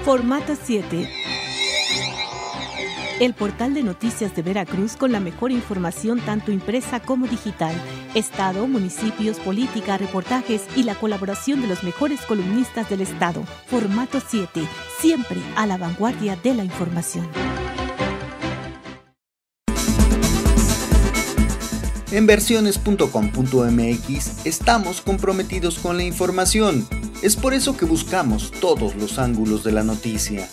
Formato 7. El portal de noticias de Veracruz con la mejor información tanto impresa como digital. Estado, municipios, política, reportajes y la colaboración de los mejores columnistas del Estado. Formato 7. Siempre a la vanguardia de la información. En versiones.com.mx estamos comprometidos con la información. Es por eso que buscamos todos los ángulos de la noticia.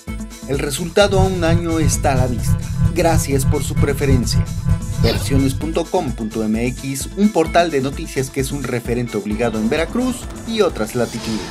El resultado a un año está a la vista. Gracias por su preferencia. Versiones.com.mx, un portal de noticias que es un referente obligado en Veracruz y otras latitudes.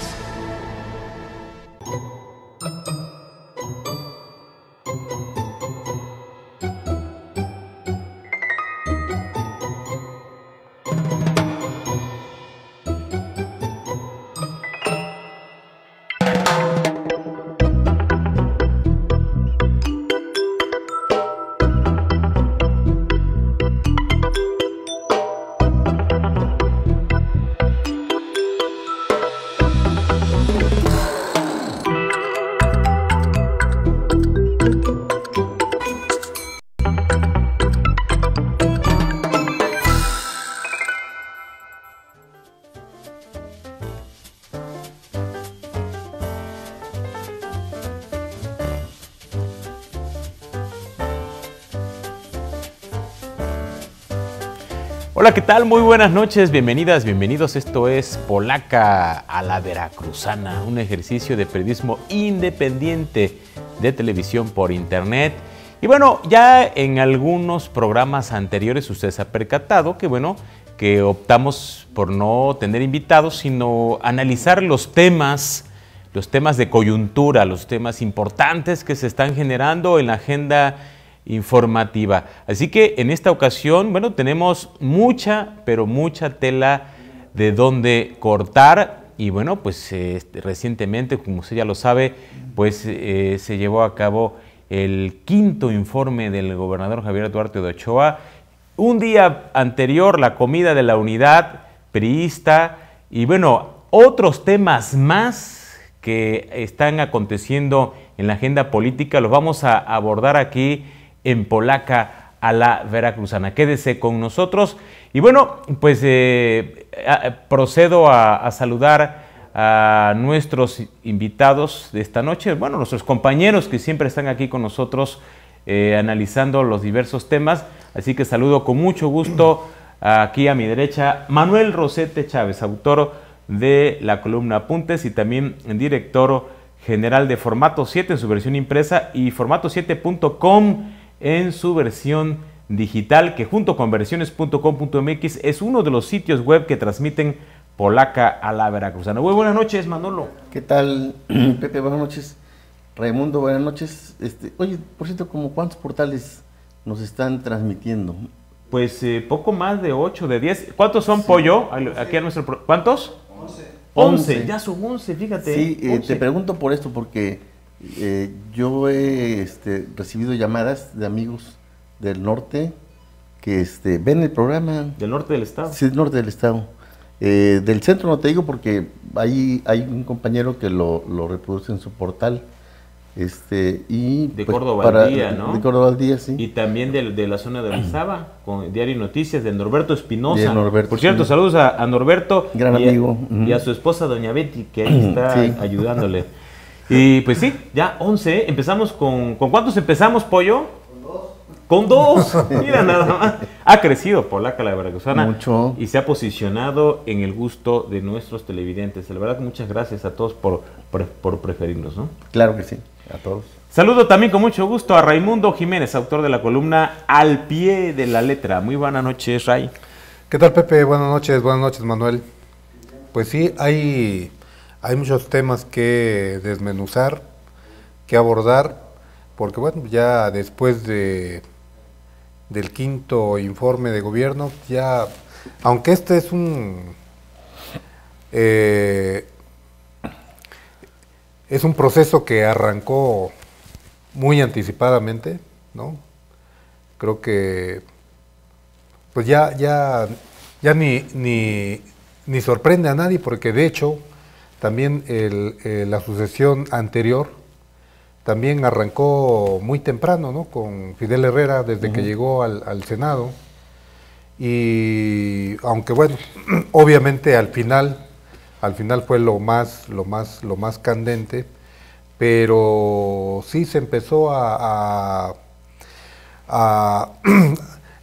Hola, ¿qué tal? Muy buenas noches, bienvenidas, bienvenidos. Esto es Polaca a la Veracruzana, un ejercicio de periodismo independiente de televisión por internet. Y bueno, ya en algunos programas anteriores usted se ha percatado que optamos por no tener invitados, sino analizar los temas de coyuntura, los temas importantes que se están generando en la agenda informativa. Así que en esta ocasión, tenemos mucha tela de donde cortar y recientemente, como usted ya lo sabe, se llevó a cabo el quinto informe del gobernador Javier Duarte de Ochoa. Un día anterior, la comida de la unidad priista y otros temas más que están aconteciendo en la agenda política, los vamos a abordar aquí en Polaca a la Veracruzana. Quédese con nosotros y procedo a saludar a nuestros invitados de esta noche, nuestros compañeros que siempre están aquí con nosotros analizando los diversos temas, así que saludo con mucho gusto aquí a mi derecha Manuel Rosete Chávez, autor de la columna Apuntes y también director general de Formato 7 en su versión impresa y formato7.com en su versión digital, que junto con versiones.com.mx es uno de los sitios web que transmiten Polaca a la Veracruzana. Muy buenas noches, Manolo. ¿Qué tal, Pepe? Buenas noches. Raimundo, buenas noches. Oye, por cierto, ¿cuántos portales nos están transmitiendo? Poco más de 8, de 10. ¿Cuántos son, sí, Pollo? Aquí a nuestro... ¿Cuántos? 11. Ya son 11, fíjate. Sí, 11. Te pregunto por esto porque yo he recibido llamadas de amigos del norte que ven el programa. ¿Del norte del estado? Sí, del norte del estado. Del centro no te digo porque ahí hay un compañero que lo reproduce en su portal. Y de Córdoba al Día, ¿no? De Córdoba al Día, sí. Y también de la zona de Orizaba, con Diario Noticias de Norberto Espinosa. Por cierto, sí. Saludos a Norberto. Gran amigo. Y a su esposa, doña Betty, que ahí está sí, ayudándole. Y sí, ya 11. Empezamos ¿con cuántos empezamos, Pollo? Con dos. Mira, nada más. Ha crecido Polaca la Veracruzana. Mucho. Y se ha posicionado en el gusto de nuestros televidentes. La verdad, muchas gracias a todos por preferirnos, ¿no? Claro que sí, a todos. Saludo también con mucho gusto a Raimundo Jiménez, autor de la columna Al Pie de la Letra. Muy buenas noches, Ray. ¿Qué tal, Pepe? Buenas noches, Manuel. Pues sí, hay muchos temas que desmenuzar, que abordar, porque ya después del quinto informe de gobierno, ya, aunque este es un proceso que arrancó muy anticipadamente, ¿no? Creo que pues ya ni sorprende a nadie, porque de hecho también la sucesión anterior también arrancó muy temprano, ¿no? Con Fidel Herrera desde que llegó al Senado. Y aunque bueno, obviamente al final fue lo más candente, pero sí se empezó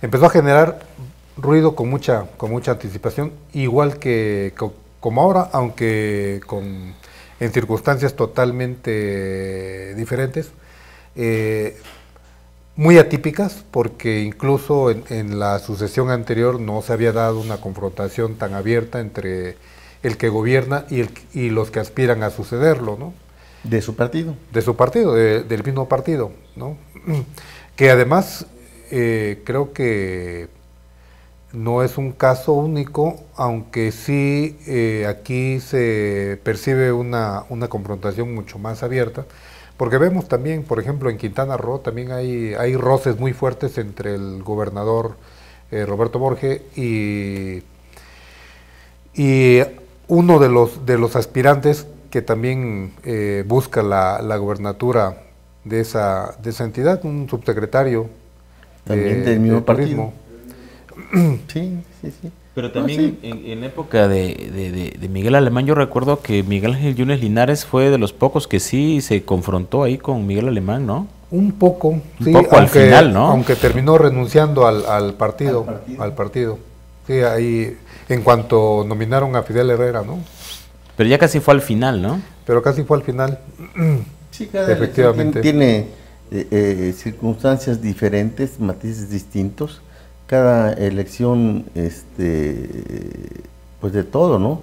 empezó a generar ruido con mucha anticipación, igual que como ahora, aunque en circunstancias totalmente diferentes, muy atípicas, porque incluso en la sucesión anterior no se había dado una confrontación tan abierta entre el que gobierna y los que aspiran a sucederlo, ¿no? De su partido. De su partido, del mismo partido, ¿no? Que además creo que no es un caso único, aunque sí aquí se percibe una confrontación mucho más abierta, porque vemos también, por ejemplo, en Quintana Roo también hay roces muy fuertes entre el gobernador Roberto Borge y uno de los aspirantes que también busca la gobernatura de esa entidad, un subsecretario también del mismo partido. Sí. Pero también en época de Miguel Alemán, yo recuerdo que Miguel Ángel Yunes Linares fue de los pocos que sí se confrontó ahí con Miguel Alemán, ¿no? Un poco, sí, al final, ¿no? Aunque terminó renunciando al partido. Sí, ahí, en cuanto nominaron a Fidel Herrera, ¿no? Pero ya casi fue al final, ¿no? Pero casi fue al final. Sí, cada efectivamente tiene circunstancias diferentes, matices distintos. Cada elección, pues de todo, ¿no?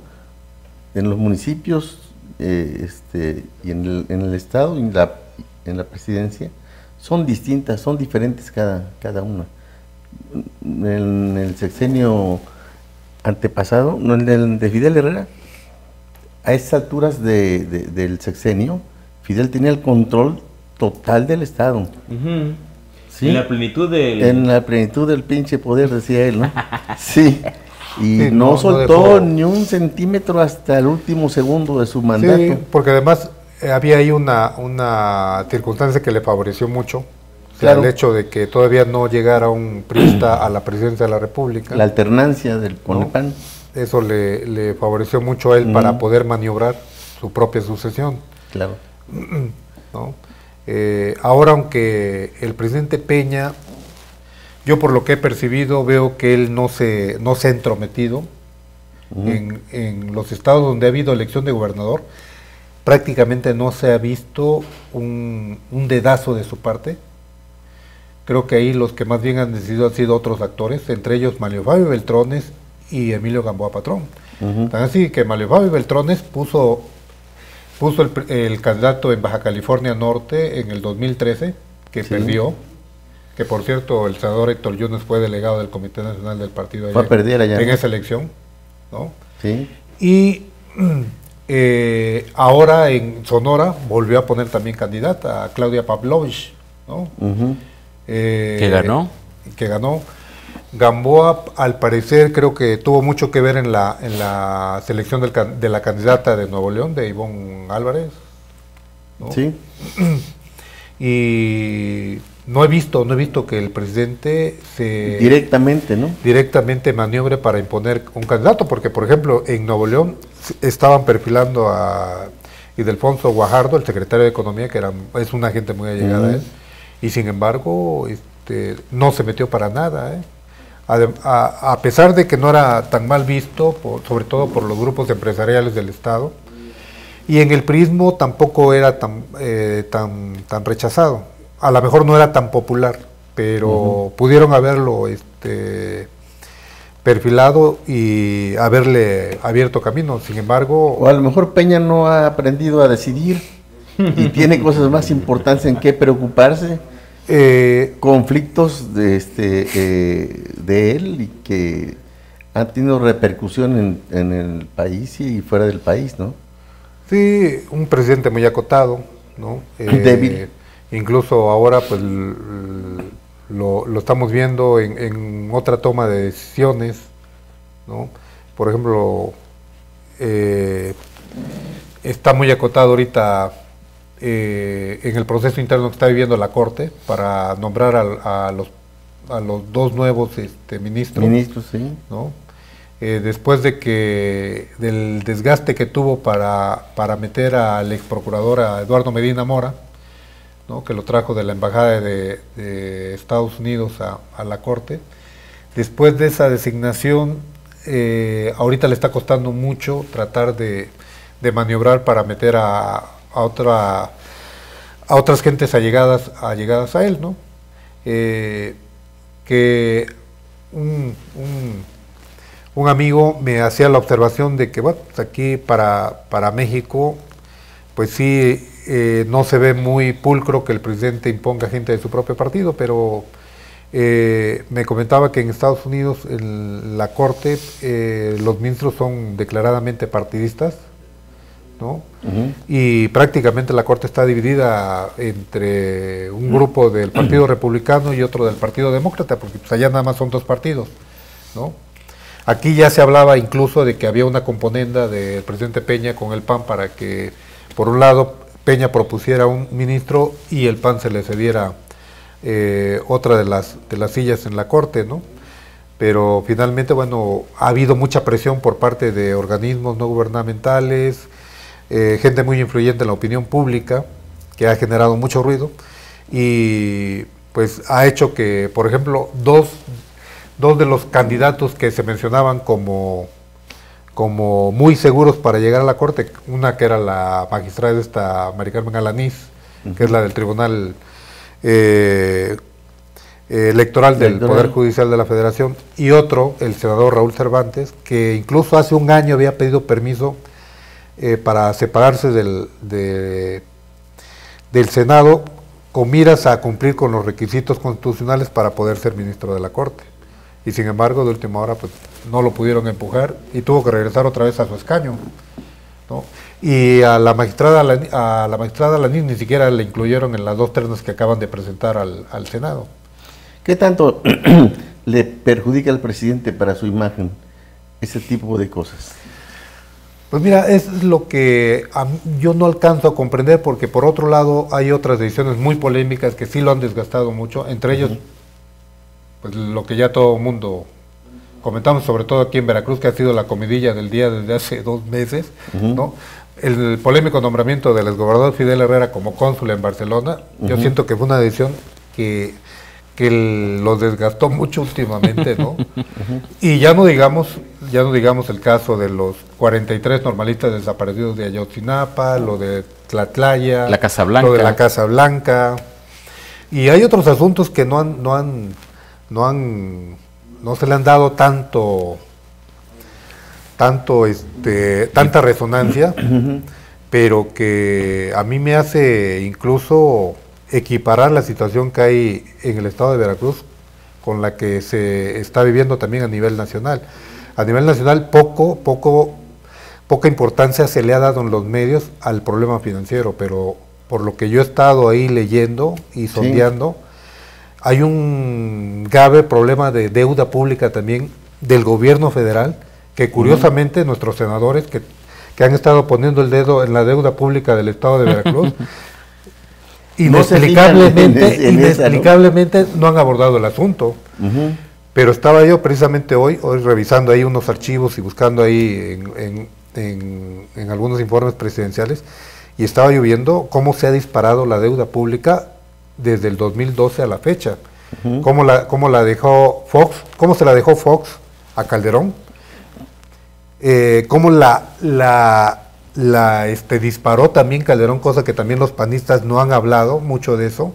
En los municipios y en el Estado y en la presidencia son distintas, son diferentes cada una. En el sexenio antepasado, no, en el de Fidel Herrera, a estas alturas del sexenio, Fidel tenía el control total del Estado. ¿Sí? En la plenitud del pinche poder, decía él, ¿no? Sí. Y sí, no soltó ni un centímetro hasta el último segundo de su mandato. Sí, porque además había ahí una circunstancia que le favoreció mucho. Claro. El hecho de que todavía no llegara un priista a la presidencia de la República. La alternancia con el PAN. Eso le favoreció mucho a él para poder maniobrar su propia sucesión. Claro. ¿No? Ahora, aunque el presidente Peña, yo por lo que he percibido veo que él no se ha entrometido en los estados donde ha habido elección de gobernador, prácticamente no se ha visto un dedazo de su parte. Creo que ahí los que más bien han decidido han sido otros actores, entre ellos Manlio Fabio Beltrones y Emilio Gamboa Patrón. Tan así que Manlio Fabio Beltrones puso el candidato en Baja California Norte en el 2013, que perdió, que por cierto el senador Héctor Yunes fue delegado del Comité Nacional del Partido en esa elección, ¿no? Sí. Y ahora en Sonora volvió a poner también candidata a Claudia Pavlovich, ¿no? Que ganó. Gamboa, al parecer, creo que tuvo mucho que ver en la selección de la candidata de Nuevo León, de Ivonne Álvarez, ¿no? Sí. Y no he visto que el presidente directamente maniobre para imponer un candidato, porque por ejemplo en Nuevo León estaban perfilando a Ildefonso Guajardo, el secretario de Economía, que es una gente muy allegada a él, y sin embargo no se metió para nada, a pesar de que no era tan mal visto, sobre todo por los grupos empresariales del Estado, y en el priismo tampoco era tan rechazado. A lo mejor no era tan popular, pero pudieron haberlo perfilado y haberle abierto camino. Sin embargo... O a lo mejor Peña no ha aprendido a decidir y tiene cosas más importantes en qué preocuparse. Conflictos de él y que han tenido repercusión en el país y fuera del país, ¿no? Sí, un presidente muy acotado, ¿no? Débil. Incluso ahora pues lo estamos viendo en otra toma de decisiones, ¿no? Por ejemplo, está muy acotado ahorita en el proceso interno que está viviendo la Corte para nombrar a los dos nuevos ministros. Ministros, sí. ¿No? Después del desgaste que tuvo para meter al ex procurador a Eduardo Medina Mora, ¿no? Que lo trajo de la embajada de Estados Unidos a la Corte. Después de esa designación, ahorita le está costando mucho tratar de maniobrar para meter a otras gentes allegadas a él, ¿no? Que un amigo me hacía la observación de que, bueno, pues aquí para México, pues sí, no se ve muy pulcro que el presidente imponga gente de su propio partido, pero me comentaba que en Estados Unidos, en la Corte, los ministros son declaradamente partidistas, ¿no? Y prácticamente la Corte está dividida entre un grupo del Partido Republicano y otro del Partido Demócrata, porque pues allá nada más son dos partidos, ¿no? Aquí ya se hablaba incluso de que había una componenda del presidente Peña con el PAN para que, por un lado, Peña propusiera un ministro y el PAN se le cediera otra de las sillas en la Corte, ¿no? Pero finalmente, bueno, ha habido mucha presión por parte de organismos no gubernamentales, gente muy influyente en la opinión pública, que ha generado mucho ruido, y pues ha hecho que, por ejemplo, dos de los candidatos que se mencionaban como muy seguros para llegar a la Corte, una que era la magistrada Mari Carmen Alanís, que es la del Tribunal Electoral del Poder Judicial de la Federación, y otro, el senador Raúl Cervantes, que incluso hace un año había pedido permiso para separarse del Senado con miras a cumplir con los requisitos constitucionales para poder ser ministro de la Corte. Y sin embargo, de última hora, pues no lo pudieron empujar y tuvo que regresar otra vez a su escaño, ¿no? Y a la magistrada Alanís ni siquiera le incluyeron en las dos ternas que acaban de presentar al Senado. ¿Qué tanto le perjudica al presidente para su imagen ese tipo de cosas? Pues mira, es lo que yo no alcanzo a comprender, porque por otro lado hay otras decisiones muy polémicas que sí lo han desgastado mucho, entre ellos pues lo que ya todo el mundo comentamos, sobre todo aquí en Veracruz, que ha sido la comidilla del día desde hace 2 meses, ¿no? El polémico nombramiento del exgobernador Fidel Herrera como cónsul en Barcelona. Yo siento que fue una decisión que lo desgastó mucho últimamente, ¿no? Y ya no digamos el caso de los 43 normalistas desaparecidos de Ayotzinapa, lo de Tlatlaya, la Casa Blanca. Lo de la Casa Blanca, y hay otros asuntos que no se le han dado tanta resonancia, pero que a mí me hace incluso equiparar la situación que hay en el estado de Veracruz con la que se está viviendo también a nivel nacional. A nivel nacional poca importancia se le ha dado en los medios al problema financiero, pero por lo que yo he estado ahí leyendo y sondeando, hay un grave problema de deuda pública también del gobierno federal, que curiosamente nuestros senadores que han estado poniendo el dedo en la deuda pública del estado de Veracruz, inexplicablemente no han abordado el asunto. Pero estaba yo precisamente hoy revisando ahí unos archivos y buscando ahí en algunos informes presidenciales, y estaba yo viendo cómo se ha disparado la deuda pública desde el 2012 a la fecha. Cómo se la dejó Fox a Calderón, cómo la disparó también Calderón, cosa que también los panistas no han hablado mucho de eso,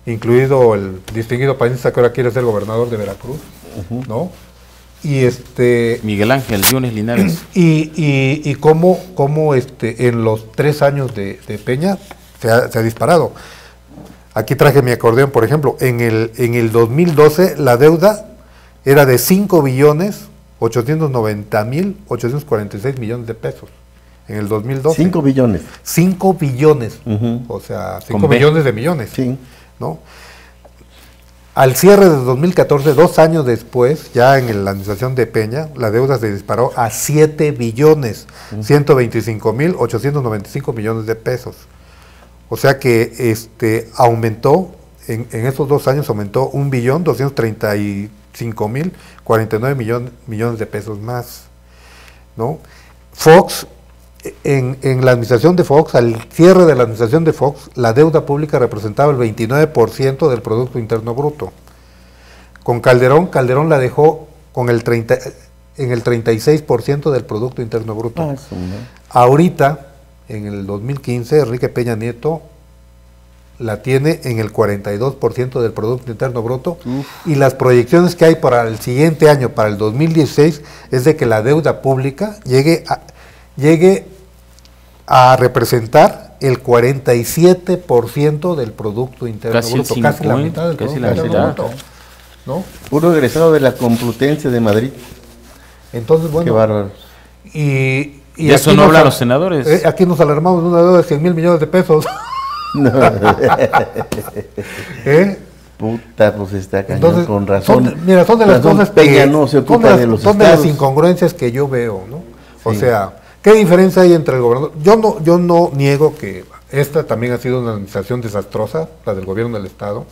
incluido el distinguido panista que ahora quiere ser gobernador de Veracruz, ¿no? Y Miguel Ángel Yunes Linares. Y cómo en los 3 años de Peña se ha disparado. Aquí traje mi acordeón, por ejemplo, en el 2012 la deuda era de 5.890.846 millones de pesos. En el 2012. 5 billones. 5 billones, o sea, 5 millones de millones, sí, ¿no? Al cierre de 2014, 2 años después, ya en la administración de Peña, la deuda se disparó a 7 billones, 125.895 millones de pesos. O sea que aumentó, en esos 2 años aumentó 1.235.049 millones de pesos más, ¿no? Fox, en la administración de Fox, al cierre de la administración de Fox, la deuda pública representaba el 29% del Producto Interno Bruto. Con Calderón la dejó en el 36% del Producto Interno Bruto. Ahorita, en el 2015, Enrique Peña Nieto la tiene en el 42% del Producto Interno Bruto. Y las proyecciones que hay para el siguiente año, para el 2016, es de que la deuda pública llegue a representar el 47% del Producto Interno Bruto, casi la mitad del Producto Interno Bruto, ¿no? Puro egresado de la Complutense de Madrid. Entonces, bueno, qué bárbaro. Y eso no hablan los senadores. Aquí nos alarmamos de una deuda de 100,000 millones de pesos. No. Puta, pues está cañón. Entonces, con razón. Son de las cosas Peña no se ocupa de los son de las incongruencias que yo veo, ¿no? O sea, ¿qué diferencia hay entre el gobernador? Yo no niego que esta también ha sido una administración desastrosa, la del gobierno del Estado,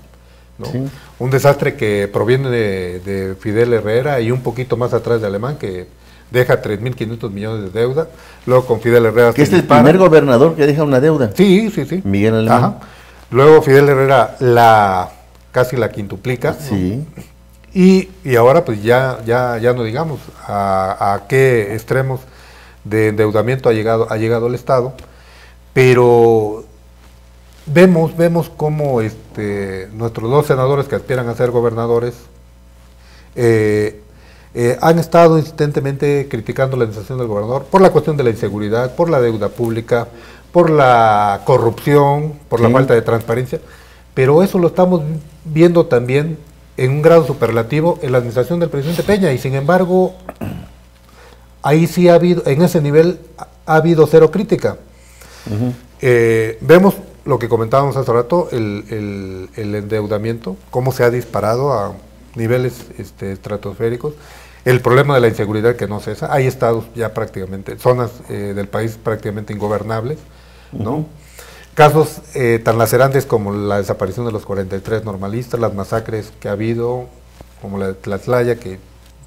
¿no? Sí. Un desastre que proviene de Fidel Herrera y un poquito más atrás de Alemán, que deja 3.500 millones de deuda. Luego con Fidel Herrera... Que es el primer gobernador que deja una deuda. Sí. Miguel Alemán. Ajá. Luego Fidel Herrera casi la quintuplica. Sí. ¿No? Y ahora pues ya no digamos a qué extremos de endeudamiento ha llegado el Estado, pero vemos cómo nuestros 2 senadores que aspiran a ser gobernadores han estado insistentemente criticando la administración del gobernador por la cuestión de la inseguridad, por la deuda pública, por la corrupción, por la falta de transparencia, pero eso lo estamos viendo también en un grado superlativo en la administración del presidente Peña, y sin embargo, ahí sí ha habido, en ese nivel ha habido cero crítica. Vemos lo que comentábamos hace rato, el endeudamiento, cómo se ha disparado a niveles estratosféricos, el problema de la inseguridad que no cesa. Hay estados ya prácticamente, zonas del país prácticamente ingobernables, ¿no? Casos tan lacerantes como la desaparición de los 43 normalistas, las masacres que ha habido, como la de Tlaxlaya, que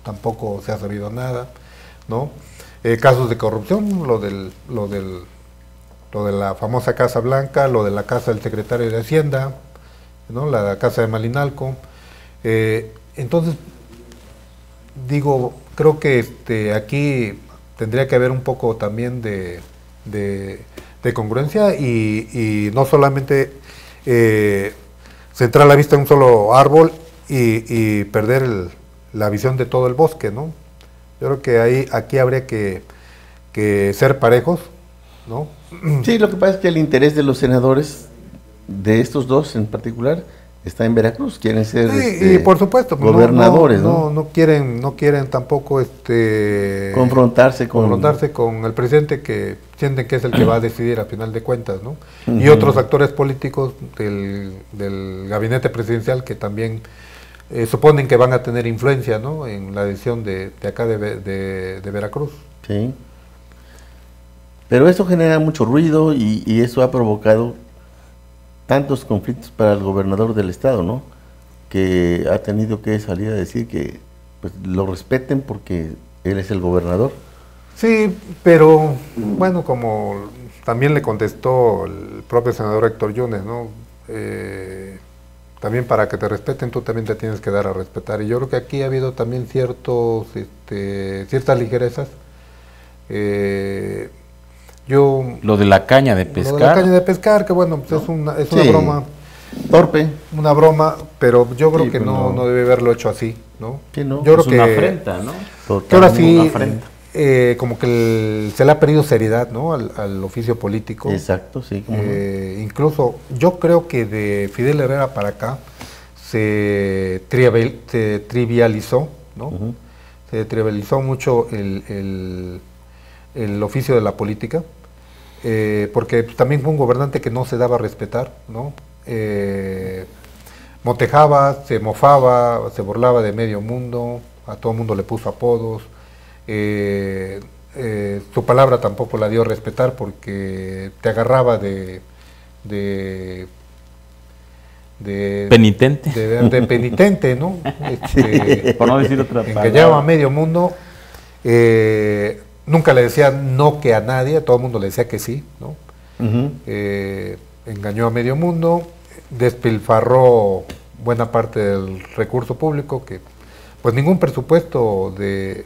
tampoco se ha sabido nada, ¿no? Casos de corrupción, lo de la famosa Casa Blanca, lo de la casa del secretario de Hacienda, ¿no? La casa de Malinalco. Entonces, creo que aquí tendría que haber un poco también de congruencia y no solamente centrar la vista en un solo árbol y perder la visión de todo el bosque, ¿no? Yo creo que aquí habría que ser parejos, ¿no? Sí, lo que pasa es que el interés de los senadores, de estos 2 en particular, está en Veracruz, quieren ser y por supuesto gobernadores, no quieren tampoco confrontarse con el presidente, que sienten que es el que va a decidir a final de cuentas, ¿no? Y otros actores políticos del gabinete presidencial que también suponen que van a tener influencia, ¿no? En la decisión de acá de Veracruz. Sí. Pero eso genera mucho ruido y eso ha provocado tantos conflictos para el gobernador del estado, ¿no? Que ha tenido que salir a decir que pues, lo respeten porque él es el gobernador. Sí, pero bueno, como también le contestó el propio senador Héctor Yunes, ¿no? También para que te respeten, tú también te tienes que dar a respetar. Y yo creo que aquí ha habido también ciertas ligerezas. Lo de la caña de pescar. Lo de la caña de pescar, que bueno, pues es una broma. Torpe. Una broma, pero yo creo que no debe haberlo hecho así, ¿no? Sí, no. Yo creo que una afrenta, ¿no? Que ahora sí, como que se le ha perdido seriedad, ¿no? Al oficio político. Exacto, sí. Incluso yo creo que de Fidel Herrera para acá se trivializó, ¿no? Se trivializó mucho el oficio de la política, porque también fue un gobernante que no se daba a respetar, ¿no? Motejaba, se mofaba, se burlaba de medio mundo, a todo mundo le puso apodos, su palabra tampoco la dio a respetar porque te agarraba de penitente. De penitente, ¿no? Por no decir otra palabra. Engañaba a medio mundo. Nunca le decía no que a nadie, a todo el mundo le decía que sí, ¿no? Engañó a medio mundo, despilfarró buena parte del recurso público, que pues ningún presupuesto de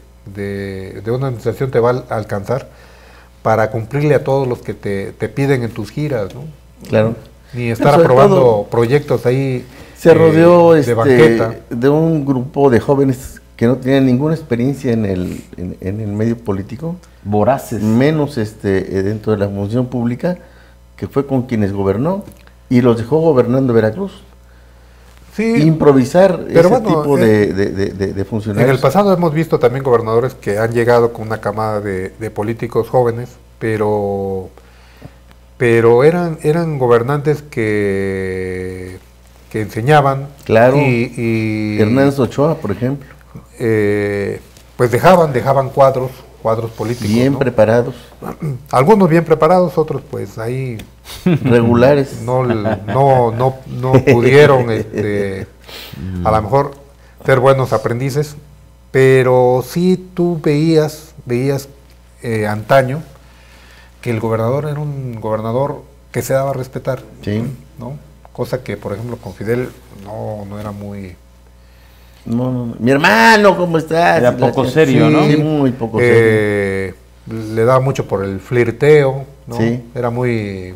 una administración te va a alcanzar para cumplirle a todos los que te piden en tus giras, ¿no? Claro. Ni estar aprobando proyectos ahí. Se rodeó de banqueta. de un grupo de jóvenes que no tenían ninguna experiencia en el medio político, voraces, menos dentro de la función pública, que fue con quienes gobernó y los dejó gobernando Veracruz. Sí, improvisar ese tipo de funcionarios. En el pasado hemos visto también gobernadores que han llegado con una camada de políticos jóvenes, pero eran gobernantes que enseñaban. Claro, y Hernández Ochoa, por ejemplo. Pues dejaban cuadros políticos. Bien, ¿no? Preparados. Algunos bien preparados, otros pues ahí regulares. No pudieron a lo mejor ser buenos aprendices, pero sí tú veías antaño que el gobernador era un gobernador que se daba a respetar. Sí. ¿No? Cosa que, por ejemplo, con Fidel no era muy... No. Mi hermano, ¿cómo estás? Era poco serio, sí, ¿no? Sí, muy poco serio. Le daba mucho por el flirteo, ¿no? Sí. Era muy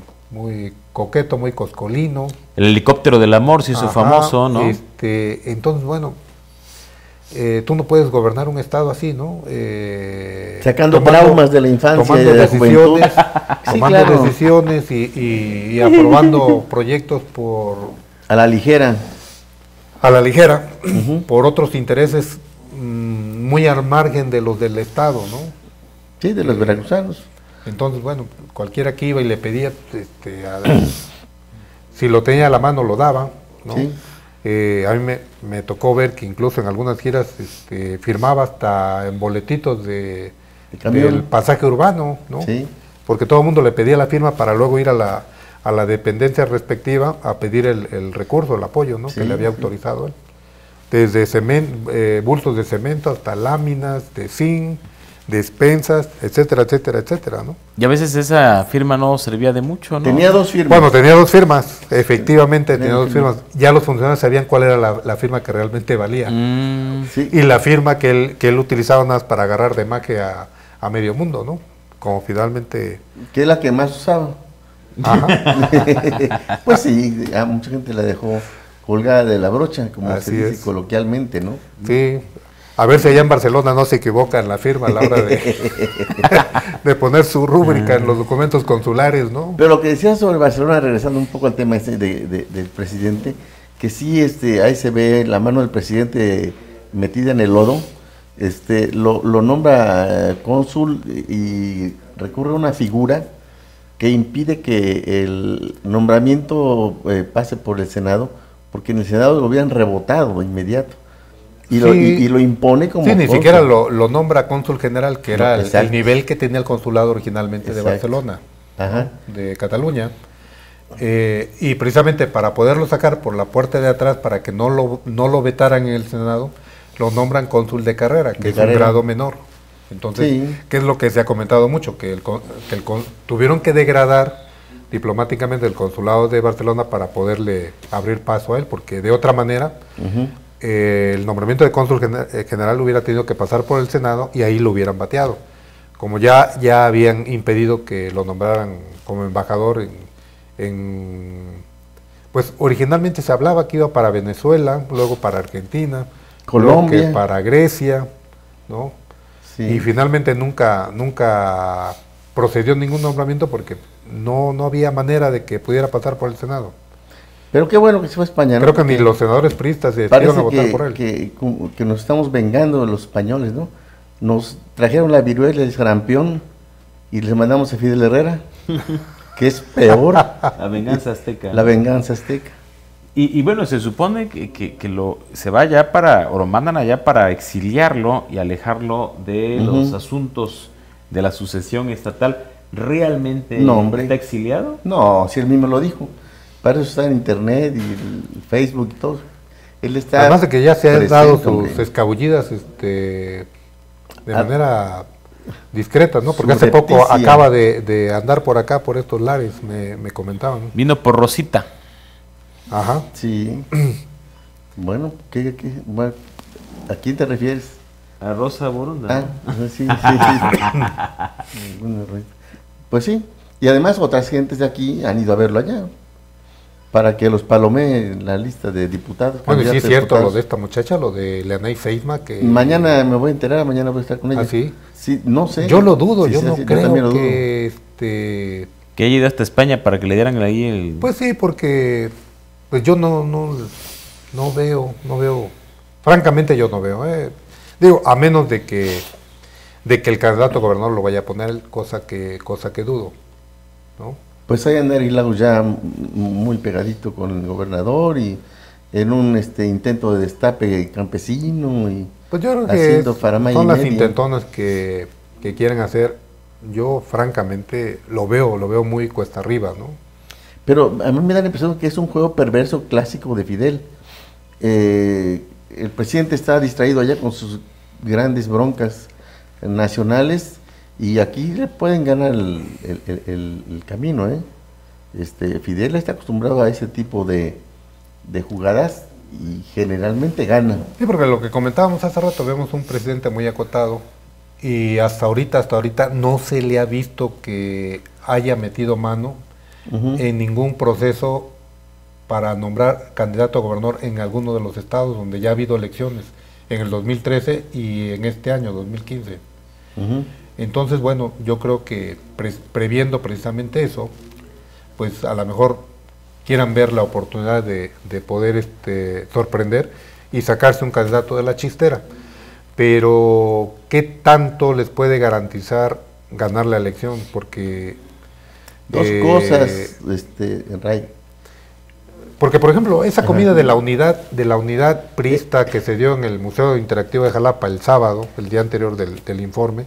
coqueto, muy coscolino. El helicóptero del amor se hizo famoso, ¿no? Entonces, bueno, tú no puedes gobernar un estado así, ¿no? Sacando traumas de la infancia, tomando de la juventud. Tomando decisiones y aprobando proyectos a la ligera. Por otros intereses muy al margen de los del Estado, ¿no? Sí, de los veracruzanos. Entonces, bueno, cualquiera que iba y le pedía, si lo tenía a la mano lo daba, ¿no? Sí. A mí me tocó ver que incluso en algunas giras firmaba hasta en boletitos del pasaje urbano, ¿no? Sí. Porque todo el mundo le pedía la firma para luego ir a la dependencia respectiva a pedir el recurso, el apoyo, ¿no? Sí, que le había autorizado él. Desde bultos de cemento hasta láminas de zinc, despensas, etcétera, etcétera, etcétera, ¿no? Y a veces esa firma no servía de mucho, ¿no? Tenía 2 firmas. Bueno, tenía 2 firmas, efectivamente tenía 2 firmas. Ya los funcionarios sabían cuál era la firma que realmente valía. Sí. Y la firma que él utilizaba nada más para agarrar de maque a medio mundo, ¿no? Como finalmente... Que es la que más usaba. Ajá. Pues sí, a mucha gente la dejó colgada de la brocha, como Así se dice es. coloquialmente, ¿no? Sí. A ver si allá en Barcelona no se equivoca en la firma a la hora de poner su rúbrica en los documentos consulares, ¿no? Pero lo que decía sobre Barcelona, regresando un poco al tema del presidente, que sí, ahí se ve la mano del presidente metida en el lodo, lo nombra cónsul y recurre a una figura que impide que el nombramiento pase por el Senado, porque en el Senado lo habían rebotado de inmediato. Y, Sí. lo impone como... Sí, ni cónsul. siquiera lo nombra cónsul general, que era el Exacto. nivel que tenía el consulado originalmente de Exacto. Barcelona, Ajá. de Cataluña. Y precisamente para poderlo sacar por la puerta de atrás, para que no lo vetaran en el Senado, lo nombran cónsul de carrera, que De es carrera. un grado menor. Entonces, Sí. ¿qué es lo que se ha comentado mucho? Que tuvieron que degradar diplomáticamente el consulado de Barcelona para poderle abrir paso a él, porque de otra manera... Ujú. El nombramiento de cónsul general hubiera tenido que pasar por el Senado y ahí lo hubieran bateado. Como ya habían impedido que lo nombraran como embajador pues originalmente se hablaba que iba para Venezuela, luego para Argentina, Colombia. luego que para Grecia, ¿no? Sí. Y finalmente nunca procedió ningún nombramiento porque no había manera de que pudiera pasar por el Senado. Pero qué bueno que se fue a España, ¿no? Creo que ni Porque los senadores priistas se parece decidieron a votar por él. que nos estamos vengando de los españoles, ¿no? Nos trajeron la viruela y el sarampión y les mandamos a Fidel Herrera, que es peor. La venganza azteca. La venganza azteca. Y bueno, se supone que se va allá o lo mandan allá para exiliarlo y alejarlo de los asuntos de la sucesión estatal. realmente No, hombre. está exiliado? No, si él mismo lo dijo. Para eso está en internet y el Facebook y todo. Él está Además de que ya se han dado presente, hombre. sus escabullidas de manera discreta, ¿no? Porque hace Subrepticia. poco acaba de andar por acá, por estos lares, me comentaban. Vino por Rosita. Ajá. Sí. Bueno, bueno, ¿a quién te refieres? A Rosa Borunda. Ah, sí. Bueno, pues sí. Y además otras gentes de aquí han ido a verlo allá. Para que los palomee en la lista de diputados. Bueno, y sí es candidatos a cierto lo diputados. de esta muchacha, lo de Leanay Seisma, que... Mañana me voy a enterar, mañana voy a estar con ella. ¿Ah, sí? Sí, no sé. Yo lo dudo, Sí, yo sí, no sí, creo también lo dudo. que Que haya ido hasta España para que le dieran ahí el... Pues sí, porque pues yo no veo, francamente yo no veo. Digo, a menos de que el candidato a gobernador lo vaya a poner, cosa que dudo, ¿no? Pues ahí anda Eric Lagos ya muy pegadito con el gobernador y en un intento de destape campesino y Pues yo creo que haciendo faramaya son y las media. intentonas que quieren hacer. Yo francamente lo veo muy cuesta arriba, ¿no? Pero a mí me da la impresión que es un juego perverso clásico de Fidel. El presidente está distraído allá con sus grandes broncas nacionales y aquí le pueden ganar el camino, ¿eh? Fidel está acostumbrado a ese tipo de jugadas y generalmente gana. Sí, porque lo que comentábamos hace rato, vemos un presidente muy acotado y hasta ahorita no se le ha visto que haya metido mano en ningún proceso para nombrar candidato a gobernador en alguno de los estados donde ya ha habido elecciones, en el 2013 y en este año, 2015. Entonces, bueno, yo creo que previendo precisamente eso, pues a lo mejor quieran ver la oportunidad de poder sorprender y sacarse un candidato de la chistera. Pero, ¿qué tanto les puede garantizar ganar la elección? Porque... Dos cosas, Ray. Porque, por ejemplo, esa comida de la unidad priista que se dio en el Museo Interactivo de Jalapa el sábado, el día anterior del informe,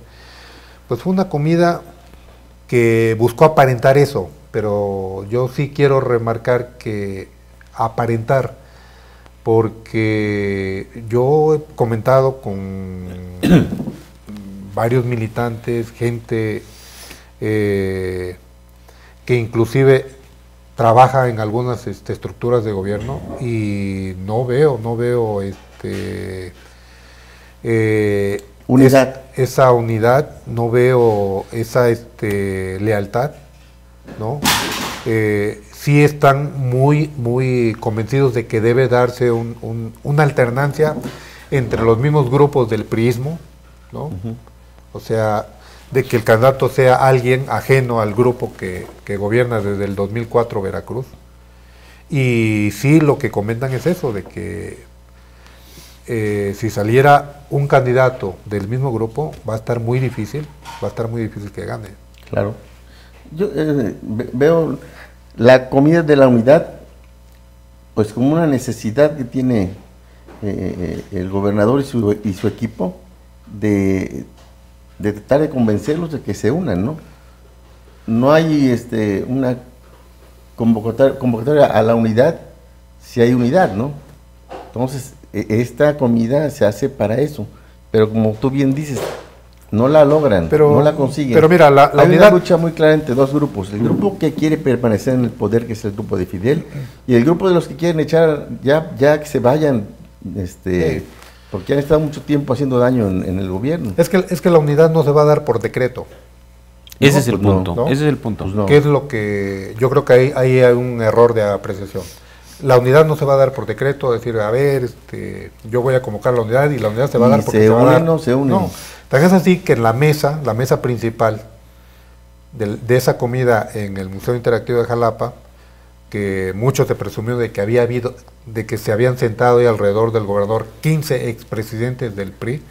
pues fue una comida que buscó aparentar eso, pero yo sí quiero remarcar que aparentar, porque yo he comentado con varios militantes, gente que inclusive trabaja en algunas estructuras de gobierno y no veo Unidad. esa unidad, no veo esa lealtad, ¿no? Sí están muy convencidos de que debe darse una alternancia entre los mismos grupos del priismo, ¿no? O sea, de que el candidato sea alguien ajeno al grupo que gobierna desde el 2004 Veracruz. Y sí, lo que comentan es eso, de que si saliera un candidato del mismo grupo, va a estar muy difícil que gane. Claro. Yo veo la comida de la unidad pues como una necesidad que tiene el gobernador y su equipo de tratar de convencerlos de que se unan, ¿no? No hay una convocatoria a la unidad si hay unidad, ¿no? Entonces, esta comida se hace para eso, pero como tú bien dices, no la logran, no la consiguen. Pero mira, la hay unidad... una lucha muy clara entre dos grupos, el grupo que quiere permanecer en el poder, que es el grupo de Fidel, y el grupo de los que quieren echar, ya que se vayan, porque han estado mucho tiempo haciendo daño en el gobierno. Es que la unidad no se va a dar por decreto. Ese es el pues no, punto, ¿no? ese es el punto. Pues no. ¿Qué es lo que yo creo que ahí hay un error de apreciación? La unidad no se va a dar por decreto, decir, a ver, yo voy a convocar la unidad y la unidad se va a dar porque se va a dar. unen, no se unen. No, tan es así que en la mesa principal de esa comida en el Museo Interactivo de Jalapa, que mucho se presumió de que se habían sentado ahí alrededor del gobernador 15 expresidentes del PRI.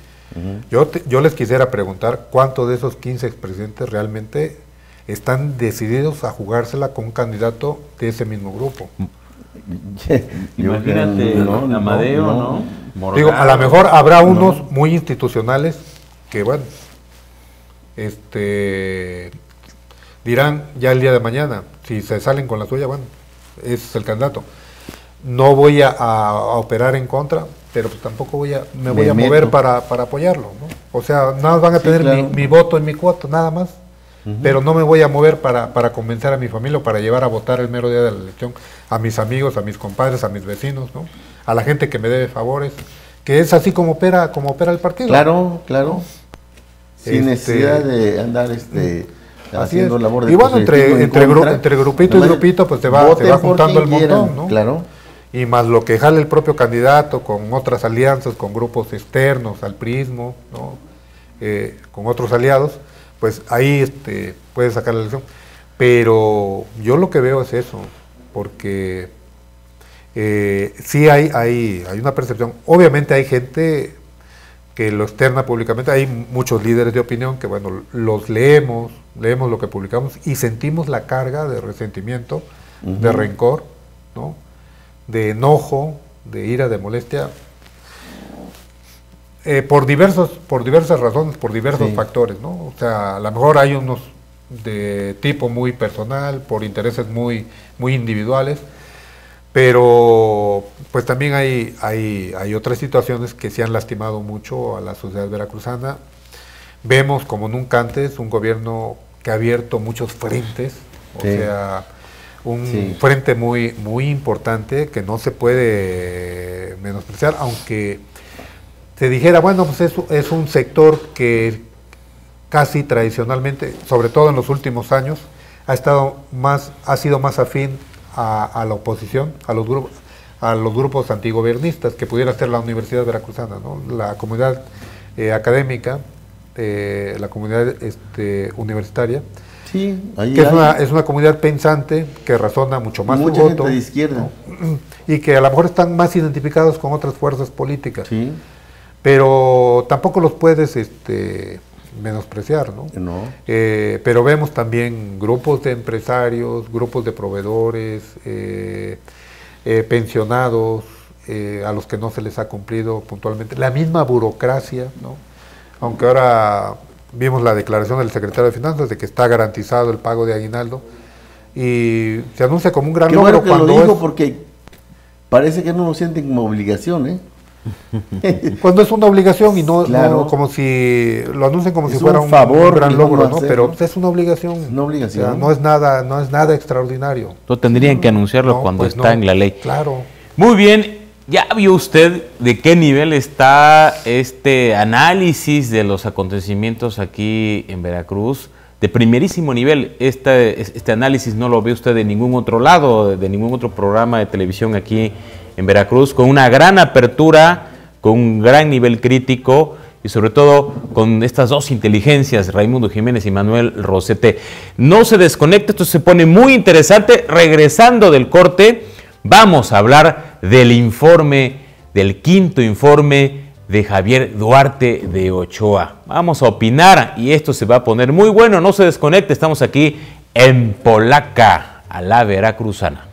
Yo les quisiera preguntar cuántos de esos 15 expresidentes realmente están decididos a jugársela con un candidato de ese mismo grupo. Imagínate, Amadeo, ¿no? Morgado. Digo, a lo mejor habrá unos muy institucionales que, bueno, dirán ya el día de mañana, si se salen con la suya, bueno, ese es el candidato. No voy a operar en contra, pero pues tampoco me voy a mover para apoyarlo, ¿no? O sea, nada más van a tener mi voto en mi cuota, nada más. Pero no me voy a mover para convencer a mi familia o para llevar a votar el mero día de la elección a mis amigos, a mis compadres, a mis vecinos, ¿no? A la gente que me debe favores, que es así como opera el partido. Claro, claro. Sin necesidad de andar haciendo labor de y bueno, entre grupito y grupito, pues te va juntando el montón, ¿no? Claro. Y más lo que jale el propio candidato con otras alianzas, con grupos externos al priismo, ¿no? Con otros aliados, pues ahí puede sacar la elección. Pero yo lo que veo es eso, porque sí hay una percepción. Obviamente hay gente que lo externa públicamente, hay muchos líderes de opinión que, bueno, los leemos lo que publicamos y sentimos la carga de resentimiento, de rencor, ¿no? De enojo, de ira, de molestia, por diversas razones, por diversos factores, ¿no? O sea, a lo mejor hay unos de tipo muy personal, por intereses muy individuales, pero pues también hay otras situaciones que se han lastimado mucho a la sociedad veracruzana. Vemos como nunca antes un gobierno que ha abierto muchos frentes, o sea, un frente muy importante que no se puede menospreciar, aunque se dijera, bueno, pues es un sector que casi tradicionalmente, sobre todo en los últimos años, ha sido más afín a la oposición, a los grupos antigobernistas, que pudiera ser la Universidad Veracruzana, ¿no? La comunidad académica, la comunidad universitaria, sí, que es una comunidad pensante que razona mucho más mucha su voto, gente de izquierda, ¿no? Y que a lo mejor están más identificados con otras fuerzas políticas, sí, pero tampoco los puedes menospreciar, ¿no? No. Pero vemos también grupos de empresarios, grupos de proveedores, pensionados, a los que no se les ha cumplido puntualmente, la misma burocracia, ¿no? Aunque ahora vimos la declaración del secretario de Finanzas de que está garantizado el pago de aguinaldo y se anuncia como un gran logro. Bueno que lo digo porque parece que no lo sienten como obligación, ¿eh? Cuando es una obligación y no como si lo anuncien como si fuera un gran logro, ¿no? Pero es una obligación. Es una obligación. O sea, no es nada extraordinario. No tendrían que anunciarlo cuando pues está en la ley. Claro. Muy bien. ¿Ya vio usted de qué nivel está este análisis de los acontecimientos aquí en Veracruz? De primerísimo nivel. Este análisis no lo ve usted de ningún otro lado, de ningún otro programa de televisión aquí en Veracruz, con una gran apertura, con un gran nivel crítico y sobre todo con estas dos inteligencias, Raimundo Jiménez y Manuel Rosete. No se desconecte, esto se pone muy interesante. Regresando del corte, vamos a hablar del quinto informe de Javier Duarte de Ochoa. Vamos a opinar y esto se va a poner muy bueno. No se desconecte, estamos aquí en Polaca, a la Veracruzana.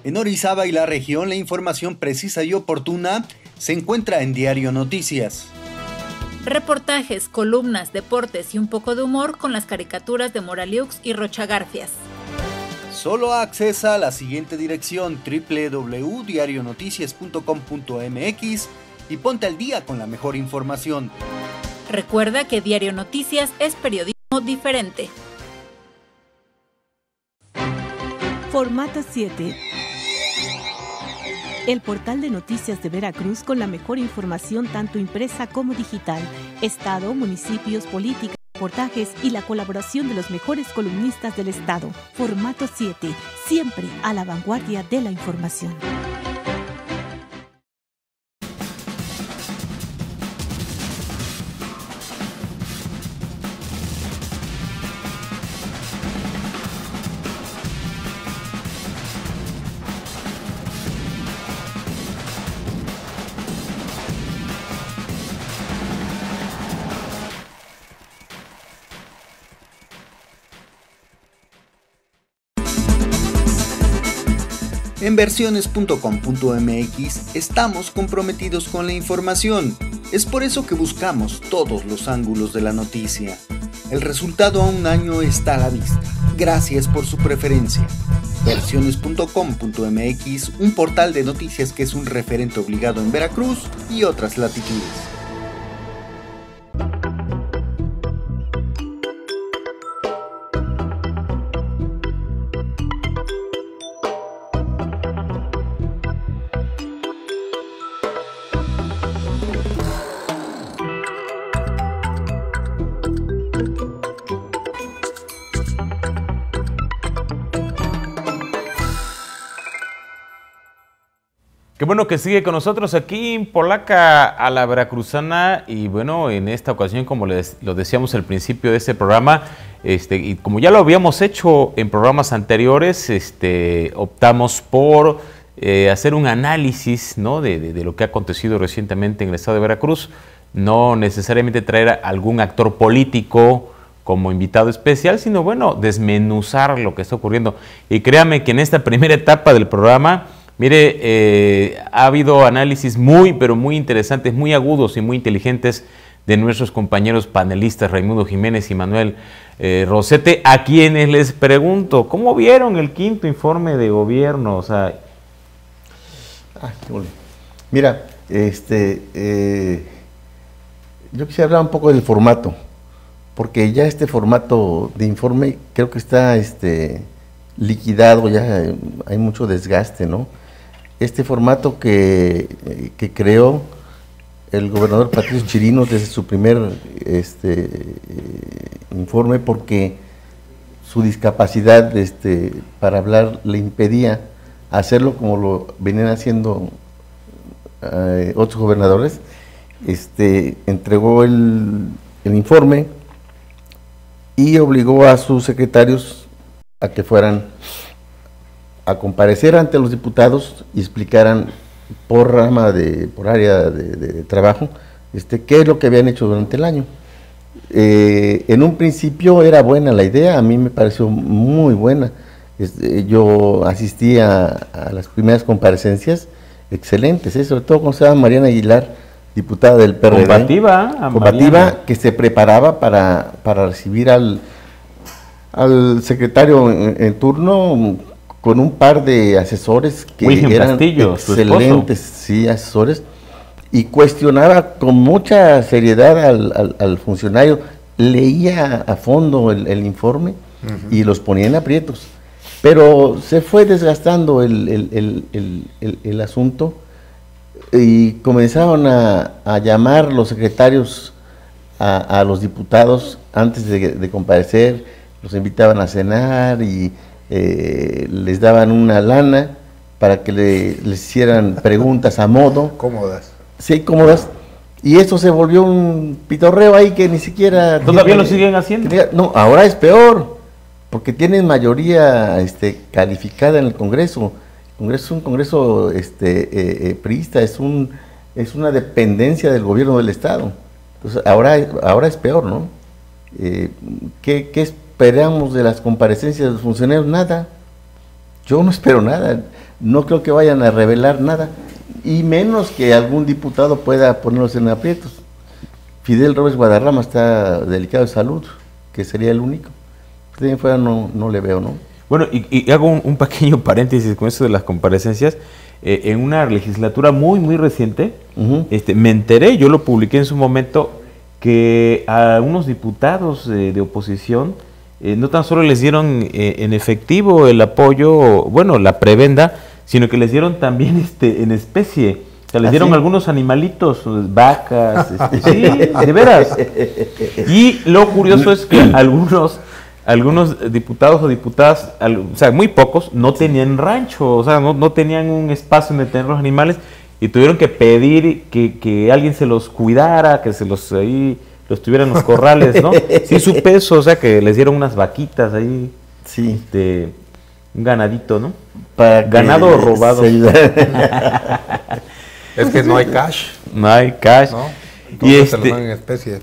En Orizaba y la región, la información precisa y oportuna se encuentra en Diario Noticias. Reportajes, columnas, deportes y un poco de humor con las caricaturas de Moraliux y Rocha Garfias. Solo accesa a la siguiente dirección: www.diarionoticias.com.mx y ponte al día con la mejor información. Recuerda que Diario Noticias es periodismo diferente. Formato 7. El portal de noticias de Veracruz con la mejor información tanto impresa como digital. Estado, municipios, política, reportajes y la colaboración de los mejores columnistas del estado. Formato 7. Siempre a la vanguardia de la información. En versiones.com.mx estamos comprometidos con la información. Es por eso que buscamos todos los ángulos de la noticia. El resultado a un año está a la vista. Gracias por su preferencia. Versiones.com.mx, un portal de noticias que es un referente obligado en Veracruz y otras latitudes. Qué bueno que sigue con nosotros aquí en Polaca a la Veracruzana, y bueno, en esta ocasión, como lo decíamos al principio de este programa, y como ya lo habíamos hecho en programas anteriores, optamos por hacer un análisis, ¿no?, de lo que ha acontecido recientemente en el estado de Veracruz, no necesariamente traer a algún actor político como invitado especial, sino bueno, desmenuzar lo que está ocurriendo. Y créame que en esta primera etapa del programa, mire, ha habido análisis pero muy interesantes, muy agudos y muy inteligentes de nuestros compañeros panelistas Raimundo Jiménez y Manuel Rosete, a quienes les pregunto, ¿cómo vieron el quinto informe de gobierno? O sea, mira, yo quisiera hablar un poco del formato, porque ya este formato de informe creo que está liquidado, ya hay mucho desgaste, ¿no? Este formato que creó el gobernador Patricio Chirinos desde su primer informe, porque su discapacidad para hablar le impedía hacerlo como lo venían haciendo otros gobernadores. Entregó el informe y obligó a sus secretarios a que fueran a comparecer ante los diputados y explicaran por área de trabajo, qué es lo que habían hecho durante el año. En un principio era buena la idea, a mí me pareció muy buena. Yo asistí a las primeras comparecencias, excelentes, sobre todo cuando estaba Mariana Aguilar, diputada del PRD. Combativa, que se preparaba para recibir al secretario en turno, con un par de asesores que eran Castillo, excelentes, sí, asesores, y cuestionaba con mucha seriedad al funcionario, leía a fondo el informe y los ponía en aprietos. Pero se fue desgastando el asunto y comenzaron a llamar los secretarios a los diputados antes de comparecer, los invitaban a cenar y les daban una lana para que les hicieran preguntas a modo. Cómodas. Sí, cómodas. Y eso se volvió un pitorreo ahí que ni siquiera... ¿Todavía lo siguen haciendo? No, ahora es peor, porque tienen mayoría calificada en el Congreso. El Congreso es un Congreso priista, es una dependencia del gobierno del Estado. Entonces, ahora es peor, ¿no? ¿Qué esperamos de las comparecencias de los funcionarios? Nada. Yo no espero nada. No creo que vayan a revelar nada, y menos que algún diputado pueda ponerlos en aprietos. Fidel Robles Guadarrama está delicado de salud, que sería el único. De ahí fuera no le veo, ¿no? Bueno, y hago un pequeño paréntesis con eso de las comparecencias. En una legislatura muy, muy reciente, me enteré, yo lo publiqué en su momento, que a unos diputados de oposición no tan solo les dieron en efectivo el apoyo, bueno, la prebenda, sino que les dieron también en especie. O sea, les dieron algunos animalitos, vacas, sí, de veras. Y lo curioso es que algunos diputados o diputadas, o sea, muy pocos, no tenían rancho, o sea, no tenían un espacio donde tener los animales, y tuvieron que pedir que alguien se los cuidara, que los tuvieran en los corrales, ¿no? Sí, su peso, o sea, que les dieron unas vaquitas ahí, sí, un ganadito, ¿no? Ganado robado. Es que no hay cash. No hay cash. ¿No? Entonces se lo dan en especie.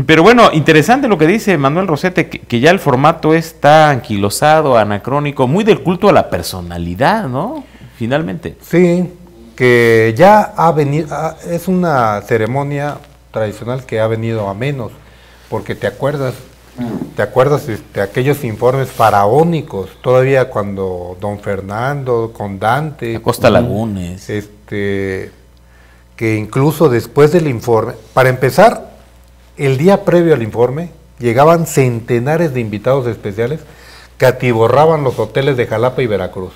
Pero bueno, interesante lo que dice Manuel Rosete, que ya el formato está anquilosado, anacrónico, muy del culto a la personalidad, ¿no? finalmente. Sí, que ya ha venido, es una ceremonia tradicional que ha venido a menos, porque te acuerdas aquellos informes faraónicos, todavía cuando don Fernando, con Dante, Acosta Lagunes, que incluso después del informe, para empezar, el día previo al informe, llegaban centenares de invitados especiales que atiborraban los hoteles de Jalapa y Veracruz,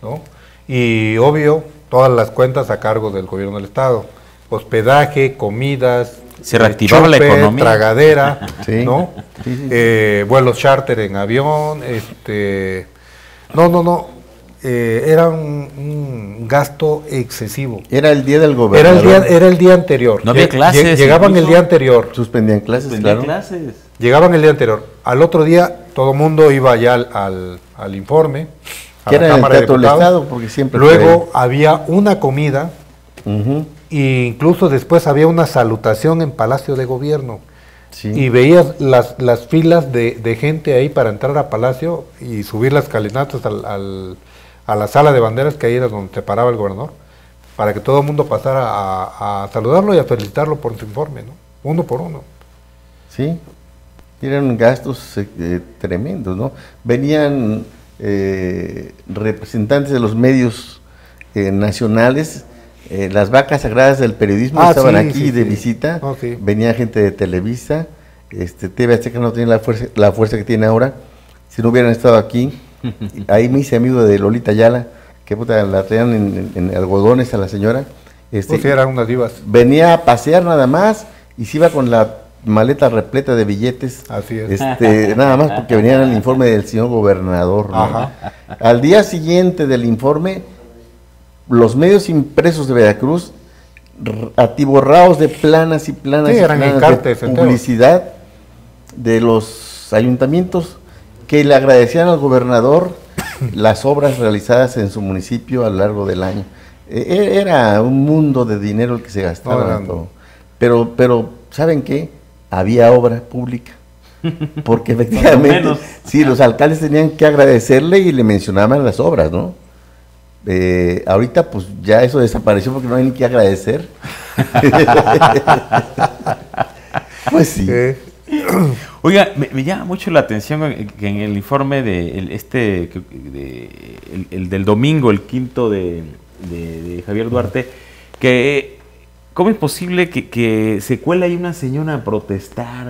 ¿no? Y obvio, todas las cuentas a cargo del gobierno del estado, hospedaje, comidas, se reactivaba la economía, tragadera, Sí. ¿no? Sí. Vuelos charter en avión, era un gasto excesivo. Era el día del gobernador. Era el día anterior. No había clases, Llegaban incluso. el día anterior. Suspendían clases, claro. Llegaban el día anterior. Al otro día todo el mundo iba ya al informe. A Que la era en el Cámara de Teatro del Diputados. Estado, porque siempre Luego había una comida Ujú. e incluso después había una salutación en Palacio de Gobierno. Sí. Y veías las filas de gente ahí para entrar a Palacio y subir las escalinatas a la sala de banderas, que ahí era donde se paraba el gobernador, para que todo el mundo pasara a saludarlo y a felicitarlo por su informe, ¿no? Uno por uno. Sí, eran gastos tremendos, ¿no? Venían representantes de los medios nacionales, las vacas sagradas del periodismo estaban sí, aquí sí, de sí. visita, Oh, sí. venía gente de Televisa, TV Azteca no tenía la fuerza que tiene ahora, si no hubieran estado aquí. Ahí me hice amigo de Lolita Ayala, que puta, la traían en algodones a la señora. Sí, eran unas divas. Venía a pasear nada más y se iba con la maleta repleta de billetes. Así es. Nada más porque venían el informe del señor gobernador, ¿no? Ajá. Al día siguiente del informe, los medios impresos de Veracruz, atiborrados de planas y planas, Sí, y eran planas encartes de enteros. publicidad de los ayuntamientos que le agradecían al gobernador las obras realizadas en su municipio a lo largo del año. Era un mundo de dinero el que se gastaba. No, en todo. Pero ¿saben qué? Había obra pública. Porque efectivamente, menos. sí, los alcaldes tenían que agradecerle y le mencionaban las obras, ¿no? Ahorita pues ya eso desapareció porque no hay ni que agradecer. Pues sí. Oiga, me llama mucho la atención que en el informe el del domingo, el quinto de Javier Duarte, que ¿cómo es posible que se cuela ahí una señora a protestar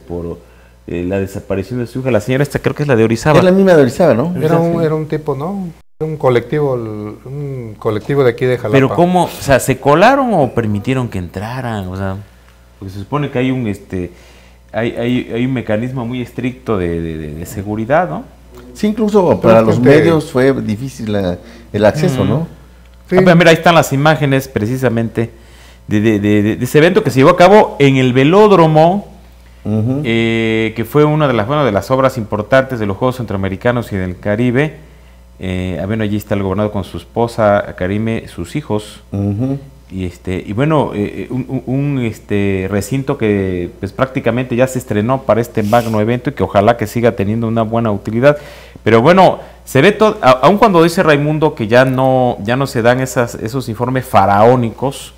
por la desaparición de su hija? La señora esta creo que es la de Orizaba. Es la misma de Orizaba, ¿no? Era un tipo, ¿no? Un colectivo de aquí de Jalapa. Pero ¿cómo? O sea, ¿se colaron o permitieron que entraran? O sea, porque se supone que hay un hay un mecanismo muy estricto de seguridad, ¿no? Sí, incluso Pero para es los gente- medios fue difícil el acceso, ¿no? Sí. Ah, pero mira, ahí están las imágenes precisamente de ese evento que se llevó a cabo en el velódromo, Ujú. que fue una de las obras importantes de los Juegos Centroamericanos y del Caribe. Bueno, allí está el gobernador con su esposa, Karime, sus hijos. Ujú. Y bueno, un recinto que pues prácticamente ya se estrenó para este magno evento y que ojalá que siga teniendo una buena utilidad. Pero bueno, se ve todo, aun cuando dice Raimundo que ya no se dan esos informes faraónicos,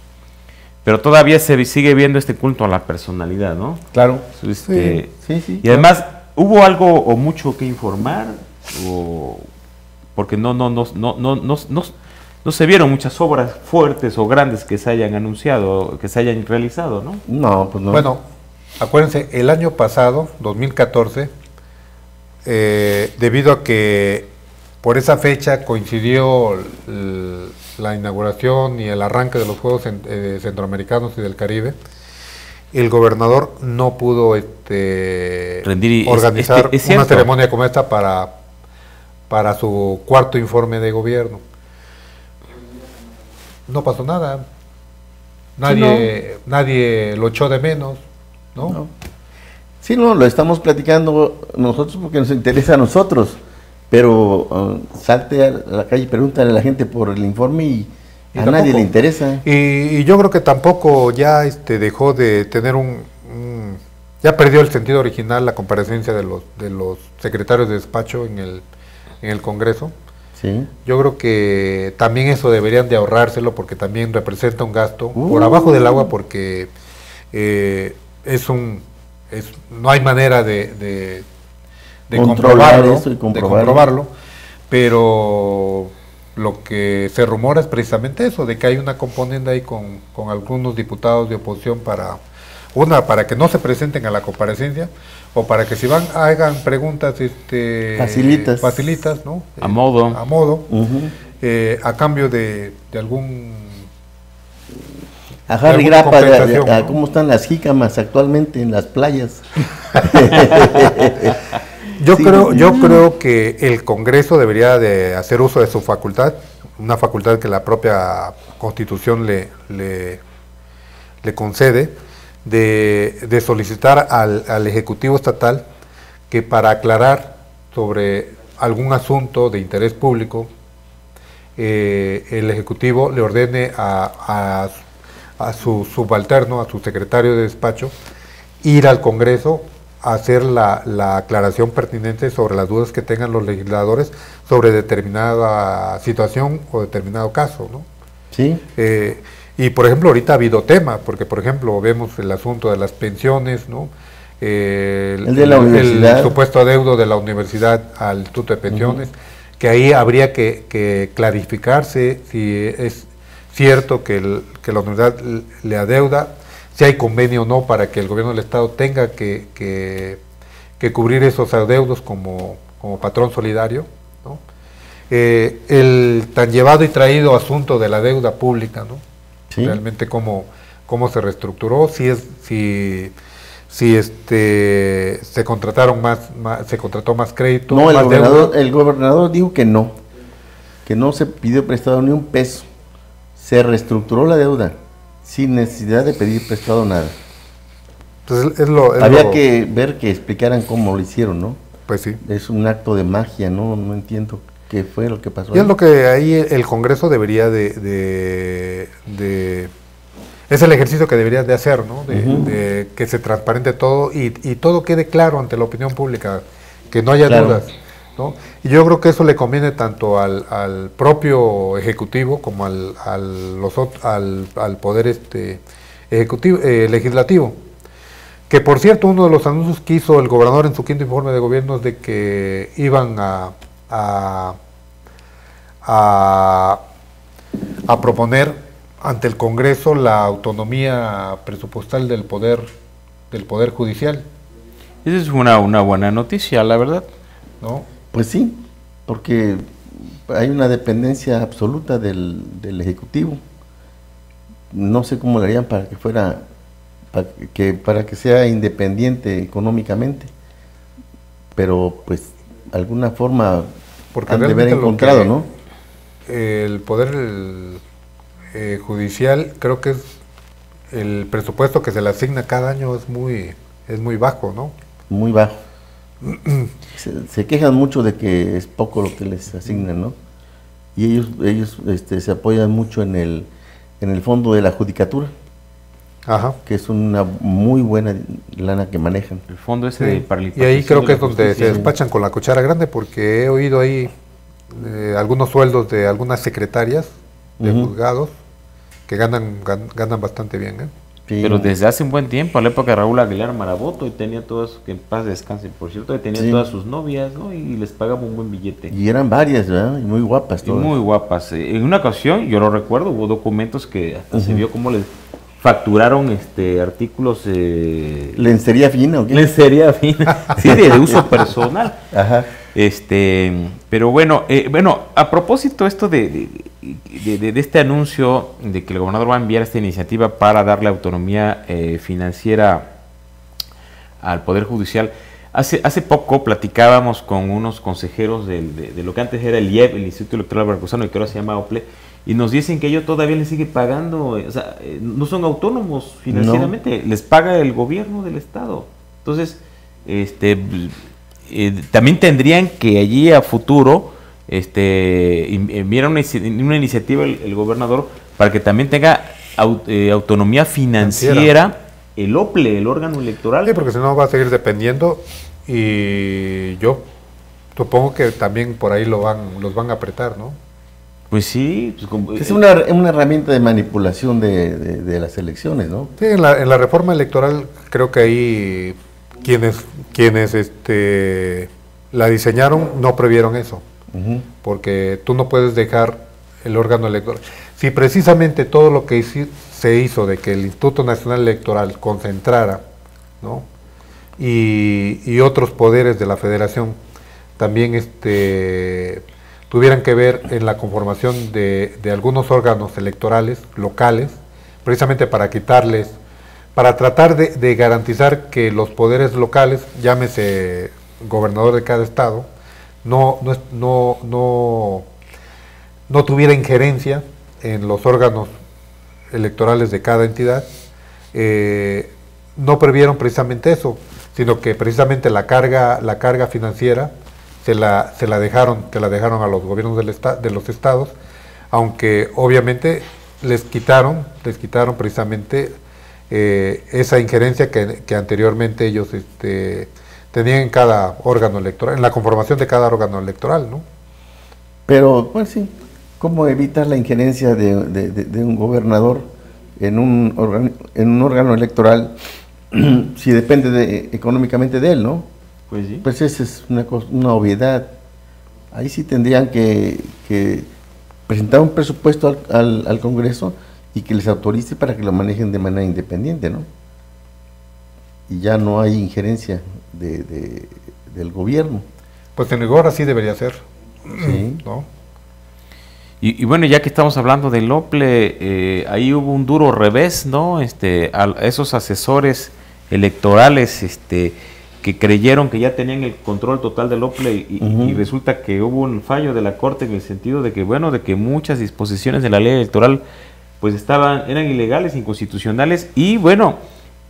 pero todavía se sigue viendo este culto a la personalidad, ¿no? Claro. Y además, ¿hubo algo o mucho que informar? Porque no se vieron muchas obras fuertes o grandes que se hayan anunciado, que se hayan realizado, ¿no? No, pues no. Bueno, acuérdense, el año pasado, 2014, debido a que por esa fecha coincidió la inauguración y el arranque de los Juegos Centroamericanos y del Caribe, el gobernador no pudo organizar es una cierto. ceremonia como esta para su cuarto informe de gobierno. No pasó nada. Nadie lo echó de menos, ¿no? No. Sí, no, lo estamos platicando nosotros porque nos interesa a nosotros, pero salte a la calle y pregúntale a la gente por el informe y a tampoco. nadie le interesa. Y yo creo que tampoco ya dejó de tener ya perdió el sentido original la comparecencia de los secretarios de despacho en el Congreso. Sí. Yo creo que también eso deberían de ahorrárselo porque también representa un gasto por abajo del agua porque no hay manera de comprobarlo, pero lo que se rumora es precisamente eso, de que hay una componente ahí con algunos diputados de oposición para que no se presenten a la comparecencia, o para que si hagan preguntas facilitas, ¿no? A modo. A cambio de algún... Ajá, de grapa, ¿no? ¿Cómo están las jícamas actualmente en las playas? Yo creo que el Congreso debería de hacer uso de su facultad, una facultad que la propia Constitución le concede, de solicitar al Ejecutivo Estatal que para aclarar sobre algún asunto de interés público, el Ejecutivo le ordene a su subalterno, a su secretario de despacho, ir al Congreso a hacer la aclaración pertinente sobre las dudas que tengan los legisladores sobre determinada situación o determinado caso, ¿no? Sí. Y por ejemplo, ahorita ha habido tema, porque por ejemplo vemos el asunto de las pensiones, ¿no? El de la universidad. El supuesto adeudo de la universidad al Instituto de Pensiones, que ahí habría que clarificarse si es cierto que la universidad le adeuda, si hay convenio o no para que el gobierno del Estado tenga que cubrir esos adeudos como patrón solidario, ¿no? El tan llevado y traído asunto de la deuda pública, ¿no? ¿Sí? Realmente cómo se reestructuró, se contrató más crédito. No, el gobernador dijo que no se pidió prestado ni un peso, se reestructuró la deuda sin necesidad de pedir prestado nada. Pues había que ver que explicaran cómo lo hicieron, ¿no? Pues sí. Es un acto de magia, no entiendo qué fue lo que pasó. Y es lo que ahí el Congreso debería es el ejercicio que debería de hacer, ¿no? De que se transparente todo y todo quede claro ante la opinión pública, que no haya dudas, ¿no? Y yo creo que eso le conviene tanto al propio Ejecutivo como al Poder ejecutivo, legislativo. Que por cierto, uno de los anuncios que hizo el gobernador en su quinto informe de gobierno es de que iban a proponer ante el Congreso la autonomía presupuestal del poder judicial. Esa es una buena noticia, la verdad, ¿no? Pues sí, porque hay una dependencia absoluta del Ejecutivo. No sé cómo le harían para que fuera, para que sea independiente económicamente, pero pues alguna forma porque han de haber encontrado, ¿no? El poder judicial, creo que es el presupuesto que se le asigna cada año es muy bajo, ¿no? Muy bajo. Se quejan mucho de que es poco lo que les asignan, ¿no? Y ellos se apoyan mucho en el fondo de la judicatura. Ajá. Que es una muy buena lana que manejan. El fondo ese para el y ahí creo que es donde se despachan con la cuchara grande, porque he oído ahí algunos sueldos de algunas secretarias de juzgados que ganan bastante bien, ¿eh? Sí. Pero desde hace un buen tiempo, a la época de Raúl Aguilar Maraboto, y tenía todas, que en paz descansen, por cierto, y tenía todas sus novias, ¿no? Y les pagaba un buen billete. Y eran varias, ¿verdad? Y muy guapas todas. Y muy guapas. En una ocasión, yo lo recuerdo, hubo documentos que hasta se vio cómo les facturaron artículos... ¿Lencería fina o qué? Lencería fina, sí, de uso personal. Ajá. Pero bueno, a propósito esto de este anuncio de que el gobernador va a enviar esta iniciativa para darle autonomía financiera al Poder Judicial, hace poco platicábamos con unos consejeros de lo que antes era el IEP, el Instituto Electoral Veracruzano, y que ahora se llama OPLE, y nos dicen que ellos todavía les sigue pagando, o sea, no son autónomos financieramente, les paga el gobierno del estado. Entonces, también tendrían que allí a futuro enviar una iniciativa el gobernador para que también tenga autonomía financiera el OPLE, el órgano electoral. Sí, porque si no va a seguir dependiendo, y yo supongo que también por ahí los van a apretar, ¿no? Pues sí. Es una herramienta de manipulación de las elecciones, ¿no? Sí, en la reforma electoral creo que ahí quienes la diseñaron no previeron eso, porque tú no puedes dejar el órgano electoral. Si precisamente todo lo que se hizo de que el Instituto Nacional Electoral concentrara, ¿no?, y otros poderes de la Federación también tuvieran que ver en la conformación de algunos órganos electorales locales, precisamente para tratar de garantizar que los poderes locales, llámese gobernador de cada estado, no tuviera injerencia en los órganos electorales de cada entidad, no previeron precisamente eso, sino que precisamente la carga financiera se la dejaron a los gobiernos de los estados, aunque obviamente les quitaron precisamente esa injerencia que anteriormente ellos tenían en cada órgano electoral, en la conformación de cada órgano electoral, ¿no? Pero, pues sí, ¿cómo evitar la injerencia de un gobernador en un órgano electoral si depende económicamente de él, ¿no? Pues sí. Pues esa es una obviedad. Ahí sí tendrían que presentar un presupuesto al Congreso y que les autorice para que lo manejen de manera independiente, ¿no? Y ya no hay injerencia del gobierno. Pues en rigor así debería ser, sí, ¿no? Y bueno, ya que estamos hablando del OPLE, ahí hubo un duro revés, ¿no? A esos asesores electorales que creyeron que ya tenían el control total del OPLE y resulta que hubo un fallo de la Corte en el sentido de que, bueno, de que muchas disposiciones de la ley electoral pues eran ilegales, inconstitucionales, y bueno,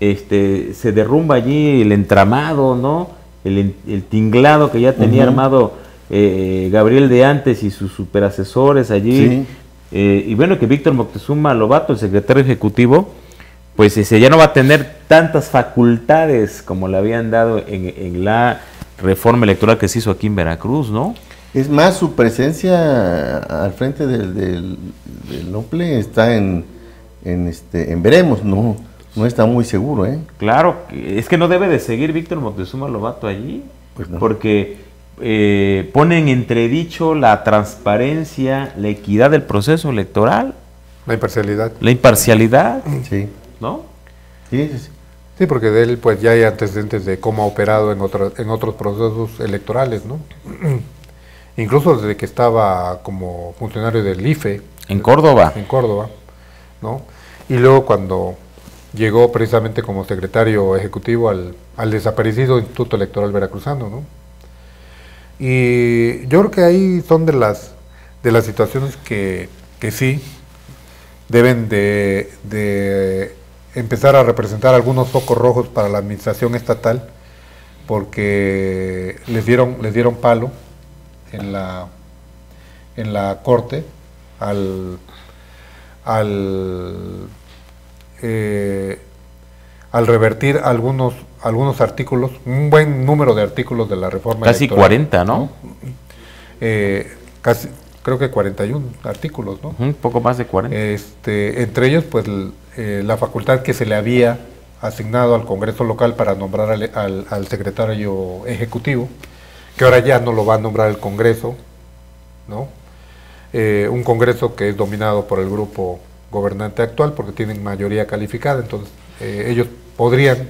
se derrumba allí el entramado, ¿no? El tinglado que ya tenía armado Gabriel de Antes y sus superasesores allí, y bueno, que Víctor Moctezuma Lobato, el secretario ejecutivo, pues ya no va a tener tantas facultades como le habían dado en la reforma electoral que se hizo aquí en Veracruz, ¿no? Es más, su presencia al frente del OPLE está en veremos, no está muy seguro, ¿eh? Claro, es que no debe de seguir Víctor Moctezuma Lobato allí, pues no, porque pone en entredicho la transparencia, la equidad del proceso electoral. La imparcialidad. La imparcialidad, sí, ¿no? Sí, sí, sí. Sí, porque de él pues ya hay antecedentes de cómo ha operado en otros procesos electorales, ¿no? Incluso desde que estaba como funcionario del IFE. En Córdoba. En Córdoba, ¿no? Y luego cuando llegó precisamente como secretario ejecutivo al desaparecido Instituto Electoral Veracruzano, ¿no? Y yo creo que ahí son de las situaciones que sí deben de empezar a representar algunos focos rojos para la administración estatal, porque les dieron palo en la Corte al revertir algunos artículos, un buen número de artículos de la reforma casi electoral, 40, ¿no? Casi, creo que 41 artículos, ¿no? Un poco más de 40. Entre ellos, pues, la facultad que se le había asignado al Congreso local para nombrar al secretario ejecutivo, que ahora ya no lo va a nombrar el Congreso, ¿no? Un Congreso que es dominado por el grupo gobernante actual, porque tienen mayoría calificada, entonces ellos podrían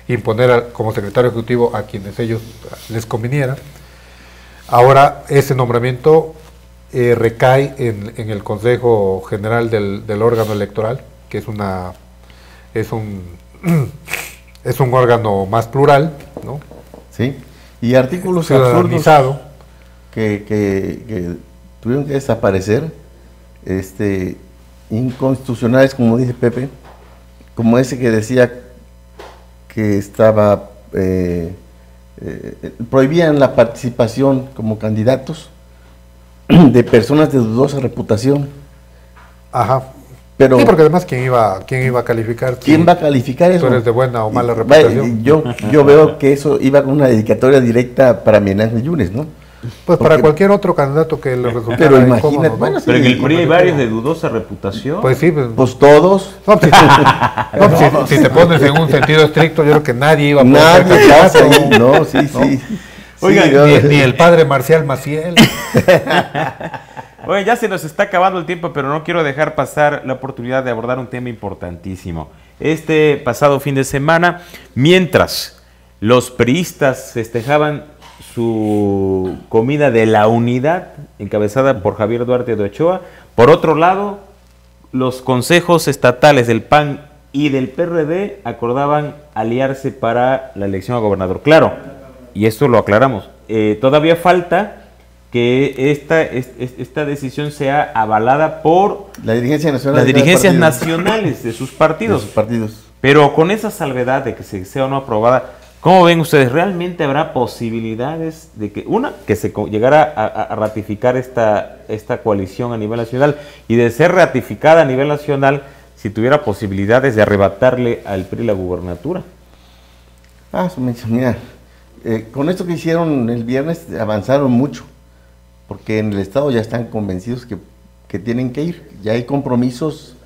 imponer como secretario ejecutivo a quienes ellos les conviniera. Ahora ese nombramiento recae en el Consejo General del órgano electoral, que es un órgano más plural, ¿no? Sí, y artículos absurdos que tuvieron que desaparecer, inconstitucionales, como dice Pepe, como ese que decía que estaba prohibían la participación como candidatos de personas de dudosa reputación. Ajá. Pero, sí, porque además, ¿quién iba a calificar? ¿quién va a calificar eso? ¿Tú eres de buena o mala reputación? Yo veo que eso iba con una dedicatoria directa para Miguel Ángel Yunes, ¿no? Pues para cualquier otro candidato que le resultara Pero incómodo, imagínate, ¿no? bueno, sí, Pero en el PRI hay varios de dudosa reputación. Pues sí, pues todos. no, si te pones en un sentido estricto, yo creo que nadie iba a poder ser Nadie pasa candidato. ahí, no, sí. Oiga, Sí, Ni el padre Marcial Maciel. Oye, ya se nos está acabando el tiempo, pero no quiero dejar pasar la oportunidad de abordar un tema importantísimo. Este pasado fin de semana, mientras los priistas festejaban su comida de la unidad, encabezada por Javier Duarte de Ochoa, por otro lado, los consejos estatales del PAN y del PRD acordaban aliarse para la elección a gobernador. Claro, y esto lo aclaramos, todavía falta que esta decisión sea avalada por La dirigencia nacional. las de cada dirigencias partido. nacionales de sus partidos. De sus partidos. Pero con esa salvedad de que sea o no aprobada, ¿cómo ven ustedes? ¿Realmente habrá posibilidades de que se llegara a ratificar esta coalición a nivel nacional? Y de ser ratificada a nivel nacional, si tuviera posibilidades de arrebatarle al PRI la gubernatura. Mira, con esto que hicieron el viernes avanzaron mucho, porque en el Estado ya están convencidos que tienen que ir. Ya hay compromisos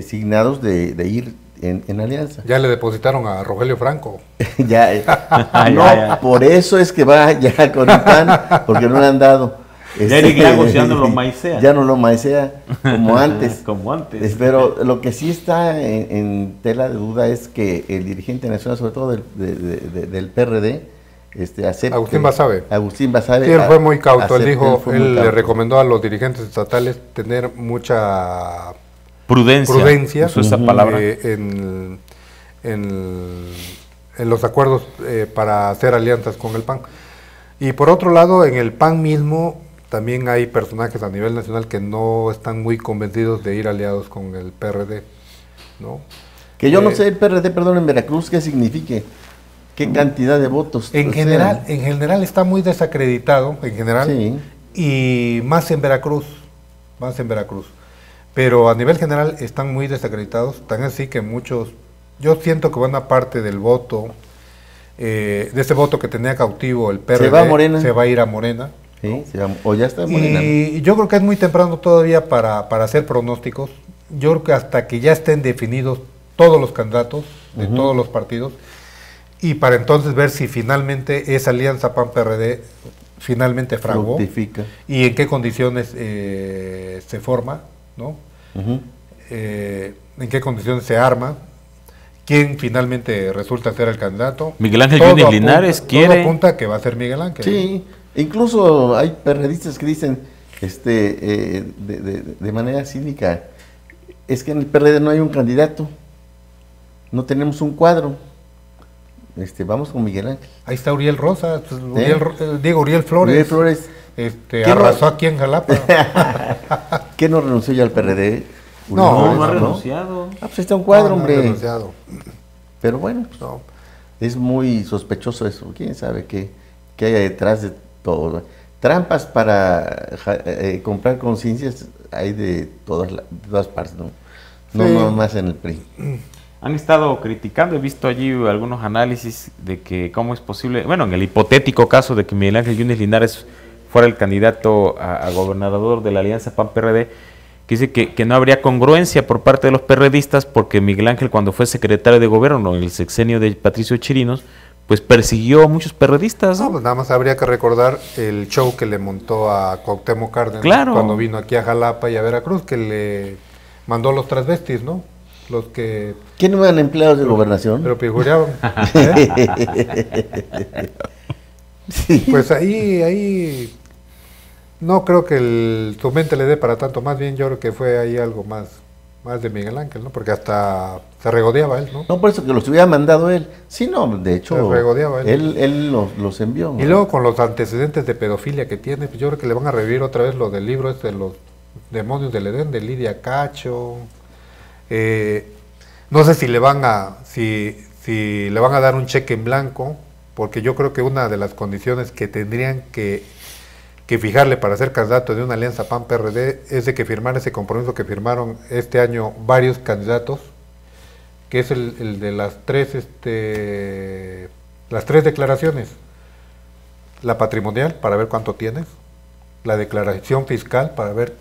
signados de ir en alianza. Ya le depositaron a Rogelio Franco. ya. Por eso es que va ya con el PAN, porque no le han dado. Ya Eric Lagos ya no lo maicea. Ya no lo maicea como antes. Como antes. Pero lo que sí está en tela de duda es que el dirigente nacional, sobre todo del PRD, acepte. Agustín Basabe. Sí, él fue muy cauto. Él le recomendó a los dirigentes estatales tener mucha prudencia usó esa palabra. En los acuerdos para hacer alianzas con el PAN. Y por otro lado, en el PAN mismo también hay personajes a nivel nacional que no están muy convencidos de ir aliados con el PRD, ¿no? Que yo no sé el PRD, perdón, en Veracruz, qué signifique, qué cantidad de votos. En general está muy desacreditado, en general, sí. Y más en Veracruz. Pero a nivel general están muy desacreditados, tan así que muchos, yo siento que buena parte del voto, de ese voto que tenía cautivo el PRD, se va a ir a Morena. Sí, o ya está en Morena. Y yo creo que es muy temprano todavía para hacer pronósticos. Yo creo que hasta que ya estén definidos todos los candidatos de todos los partidos, y para entonces ver si finalmente esa alianza PAN-PRD finalmente fraguó, fructifica, y en qué condiciones se forma, ¿no? En qué condiciones se arma, quién finalmente resulta ser el candidato. Miguel Ángel Yunes Linares quiere. Todo apunta que va a ser Miguel Ángel. Sí, incluso hay perredistas que dicen de manera cínica, es que en el PRD no hay un candidato, no tenemos un cuadro. Vamos con Miguel Ángel. Ahí está Uriel Rosas, Uriel Flores. Uriel Flores. Arrasó aquí en Jalapa. ¿Qué no renunció ya al PRD? No ha renunciado. Pues está un cuadro, hombre. No ha renunciado. Pero bueno, es muy sospechoso eso. ¿Quién sabe qué hay detrás de todo? Trampas para comprar conciencias hay de todas partes, ¿no? No más en el PRI. Han estado criticando, he visto allí algunos análisis de que cómo es posible, bueno, en el hipotético caso de que Miguel Ángel Yunes Linares fuera el candidato a gobernador de la alianza PAN-PRD, que dice que no habría congruencia por parte de los perredistas porque Miguel Ángel, cuando fue secretario de gobierno en el sexenio de Patricio Chirinos, pues persiguió a muchos perredistas, ¿no? Pues nada más habría que recordar el show que le montó a Cuauhtémoc Cárdenas cuando vino aquí a Jalapa y a Veracruz, que le mandó los transvestis, ¿no? Los que... ¿Quién no eran empleados de gobernación? Pero pijureaban. Sí. Pues ahí no creo que su mente le dé para tanto, más bien yo creo que fue ahí algo más de Miguel Ángel, ¿no? Porque hasta se regodeaba él, ¿no? No, por eso que los hubiera mandado él. Sí, no, de hecho, se regodeaba él los envió, ¿no? Y luego con los antecedentes de pedofilia que tiene, pues yo creo que le van a revivir otra vez lo del libro de los demonios del Edén, de Lidia Cacho. No sé si le van a dar un cheque en blanco, porque yo creo que una de las condiciones que tendrían que que fijarle para ser candidato de una alianza PAN-PRD es de que firmar ese compromiso que firmaron este año varios candidatos, que es el de las tres declaraciones. La patrimonial, para ver cuánto tienes, la declaración fiscal, para ver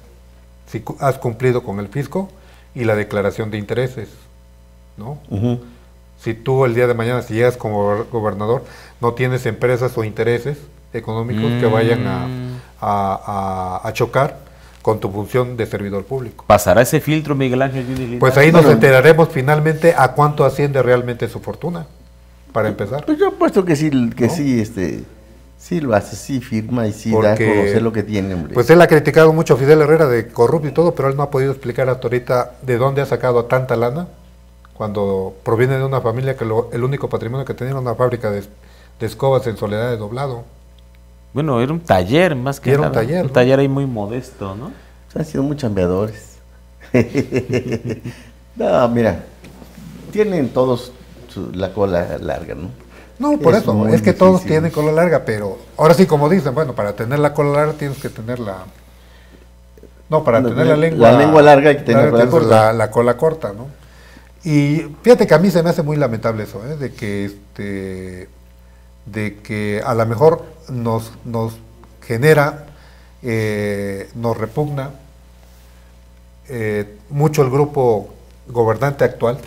si has cumplido con el fisco, y la declaración de intereses, ¿no? Si tú el día de mañana, si llegas como gobernador, no tienes empresas o intereses económicos que vayan a chocar con tu función de servidor público. ¿Pasará ese filtro, Miguel Ángel Yunes Linares? Pues ahí nos enteraremos finalmente a cuánto asciende realmente su fortuna, para empezar. Pues yo apuesto que sí, ¿No? sí lo hace, sí firma y sí da a conocer lo que tiene, hombre. Pues él ha criticado mucho a Fidel Herrera de corrupto y todo, pero él no ha podido explicar hasta ahorita de dónde ha sacado tanta lana, cuando proviene de una familia que el único patrimonio que tenía era una fábrica de escobas en Soledad de Doblado. Bueno, era un taller más que Era nada. un taller, Un ¿no? taller ahí muy modesto, ¿no? Han sido muy chambeadores. No, mira, tienen todos la cola larga, ¿no? No, por Es eso, muy es que todos difícil. tienen cola larga, pero ahora sí, como dicen, bueno, para tener la cola larga tienes que tener la... No, para No, tener la lengua larga hay que tener la cola tienes corta. la cola corta, ¿no? Y fíjate que a mí se me hace muy lamentable eso, de que a lo mejor nos genera, nos repugna mucho el grupo gobernante actual,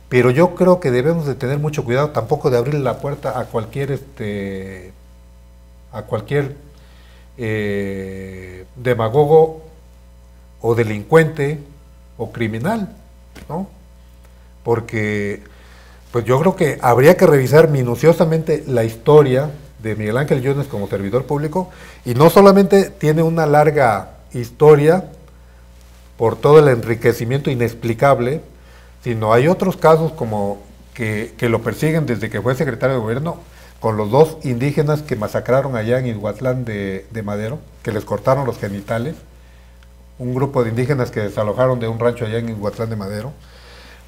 pero yo creo que debemos de tener mucho cuidado tampoco de abrirle la puerta a cualquier demagogo o delincuente o criminal, ¿no? Porque pues yo creo que habría que revisar minuciosamente la historia de Miguel Ángel Yunes como servidor público, y no solamente tiene una larga historia por todo el enriquecimiento inexplicable, sino hay otros casos como que lo persiguen desde que fue secretario de gobierno, con los 2 indígenas que masacraron allá en Izhuatlán de Madero, que les cortaron los genitales, un grupo de indígenas que desalojaron de un rancho allá en Izhuatlán de Madero.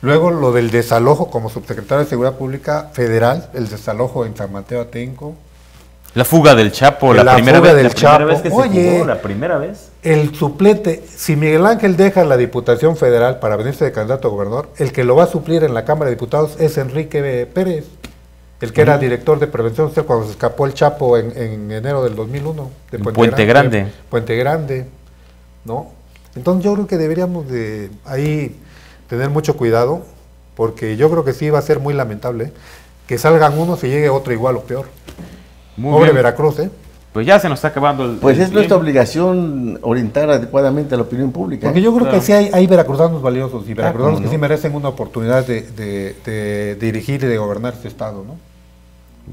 Luego lo del desalojo como subsecretario de Seguridad Pública Federal, el desalojo en San Mateo Atenco. La fuga del Chapo, la primera fuga vez, del la primera Chapo. vez que Oye, se jugó, la primera vez. El suplente, si Miguel Ángel deja la Diputación Federal para venirse de candidato a gobernador, el que lo va a suplir en la Cámara de Diputados es Enrique Pérez, el que era director de prevención social cuando se escapó el Chapo en enero del 2001 de En Puente Grande. Puente Grande, ¿no? Entonces yo creo que deberíamos de ahí tener mucho cuidado, porque yo creo que sí va a ser muy lamentable que salgan unos y llegue otro igual o peor. Muy Pobre bien. Veracruz, ¿eh? Pues ya se nos está acabando el Pues el es nuestra tiempo. obligación orientar adecuadamente a la opinión pública. Porque yo creo Claro. que sí hay veracruzanos valiosos y veracruzanos cómo que no. sí merecen una oportunidad de dirigir y de gobernar este estado, ¿no?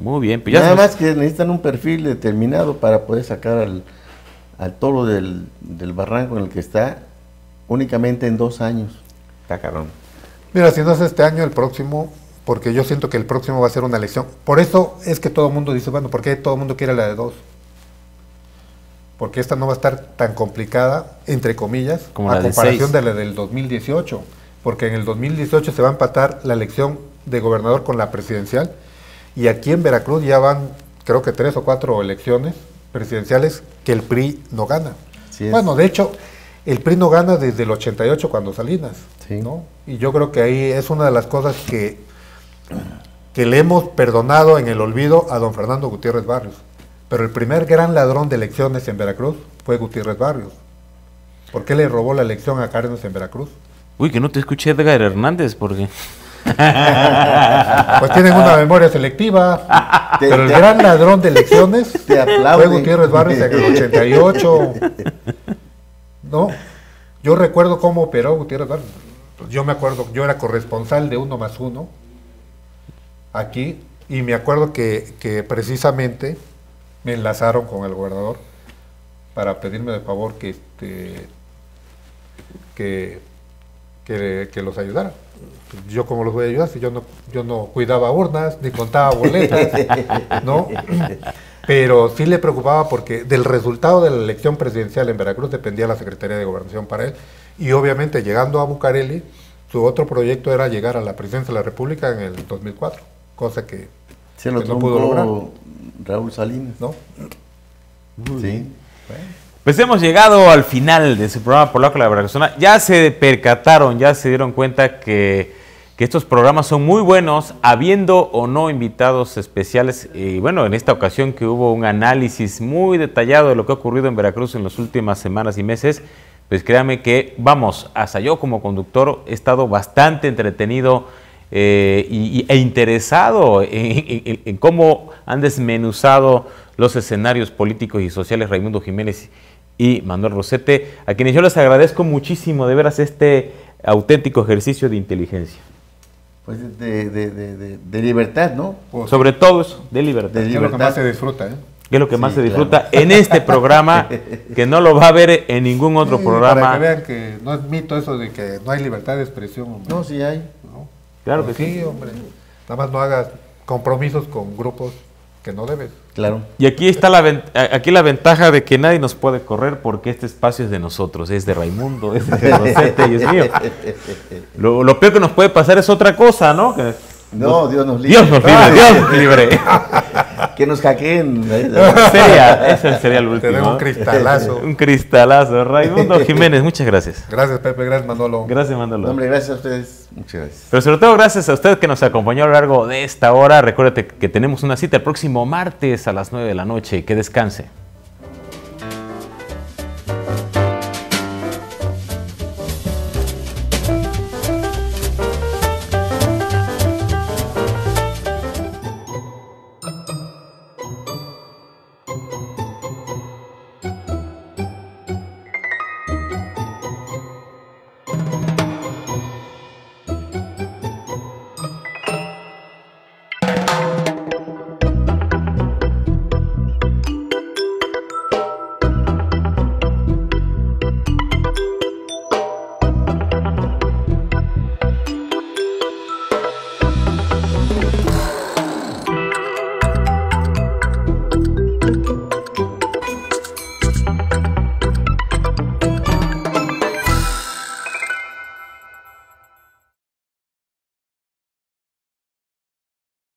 Muy bien, pues ya Nada se nos- más que necesitan un perfil determinado para poder sacar al toro del barranco en el que está únicamente en 2 años. Está cabrón. Mira, si no es este año, el próximo, porque yo siento que el próximo va a ser una elección. Por eso es que todo el mundo dice, bueno, ¿por qué todo el mundo quiere la de 2? Porque esta no va a estar tan complicada, entre comillas, Como a la de comparación 6. de la del 2018. Porque en el 2018 se va a empatar la elección de gobernador con la presidencial. Y aquí en Veracruz ya van, creo que 3 o 4 elecciones presidenciales que el PRI no gana. Así es. Bueno, de hecho, el PRI no gana desde el 88 cuando Salinas, Sí. ¿no? Y yo creo que ahí es una de las cosas que le hemos perdonado en el olvido a don Fernando Gutiérrez Barrios. Pero el primer gran ladrón de elecciones en Veracruz fue Gutiérrez Barrios. ¿Por qué le robó la elección a Cárdenas en Veracruz? Uy, que no te escuché Edgar Hernández, porque... Pues tienen una memoria selectiva. Te- Pero el te- gran ladrón de elecciones Te aplauden. fue Gutiérrez Barrios en el 88. ¿No? Yo recuerdo cómo operó Gutiérrez Barrios. Pues yo me acuerdo, yo era corresponsal de 1+1 aquí, y me acuerdo que precisamente me enlazaron con el gobernador para pedirme de favor que los ayudara. Yo cómo los voy a ayudar si yo no cuidaba urnas, ni contaba boletas, ¿no? Pero sí le preocupaba porque del resultado de la elección presidencial en Veracruz dependía la Secretaría de Gobernación para él, y obviamente llegando a Bucareli, su otro proyecto era llegar a la presidencia de la República en el 2004, cosa que Se lo no pudo lograr, truncó Raúl Salinas. ¿no? Sí. Pues hemos llegado al final de su programa Polaco la Veracruzana. Ya se percataron, ya se dieron cuenta que estos programas son muy buenos, habiendo o no invitados especiales. Y bueno, en esta ocasión que hubo un análisis muy detallado de lo que ha ocurrido en Veracruz en las últimas semanas y meses, pues créanme que, vamos, hasta yo como conductor he estado bastante entretenido e interesado en cómo han desmenuzado los escenarios políticos y sociales Raimundo Jiménez y Manuel Rosete, a quienes yo les agradezco muchísimo de veras este auténtico ejercicio de inteligencia. Pues de libertad, ¿no? Pues, Sobre todo eso, de libertad. es lo que más se disfruta, ¿eh? Que es lo que más Sí, se disfruta claro. en este programa, que no lo va a ver en ningún otro programa. Para que vean que no es mito eso de que no hay libertad de expresión, hombre. No, sí hay. ¿No? Claro que Pues sí. sí, hombre. Nada más no hagas compromisos con grupos que no debes. Claro. Y aquí está aquí la ventaja de que nadie nos puede correr porque este espacio es de nosotros, es de Raimundo, es de Rosete y es mío. Lo peor que nos puede pasar es otra cosa, ¿no? No, Dios nos libre. Dios nos libre, Dios nos libre. Que nos hackeen. Ese sería el último. Tenemos un cristalazo. Un cristalazo. Raimundo Jiménez, muchas gracias. Gracias, Pepe. Gracias, Manolo. Gracias, Manolo. Hombre, gracias a ustedes. Muchas gracias. Pero sobre todo gracias a usted que nos acompañó a lo largo de esta hora. Recuérdate que tenemos una cita el próximo martes a las 9 de la noche. Que descanse.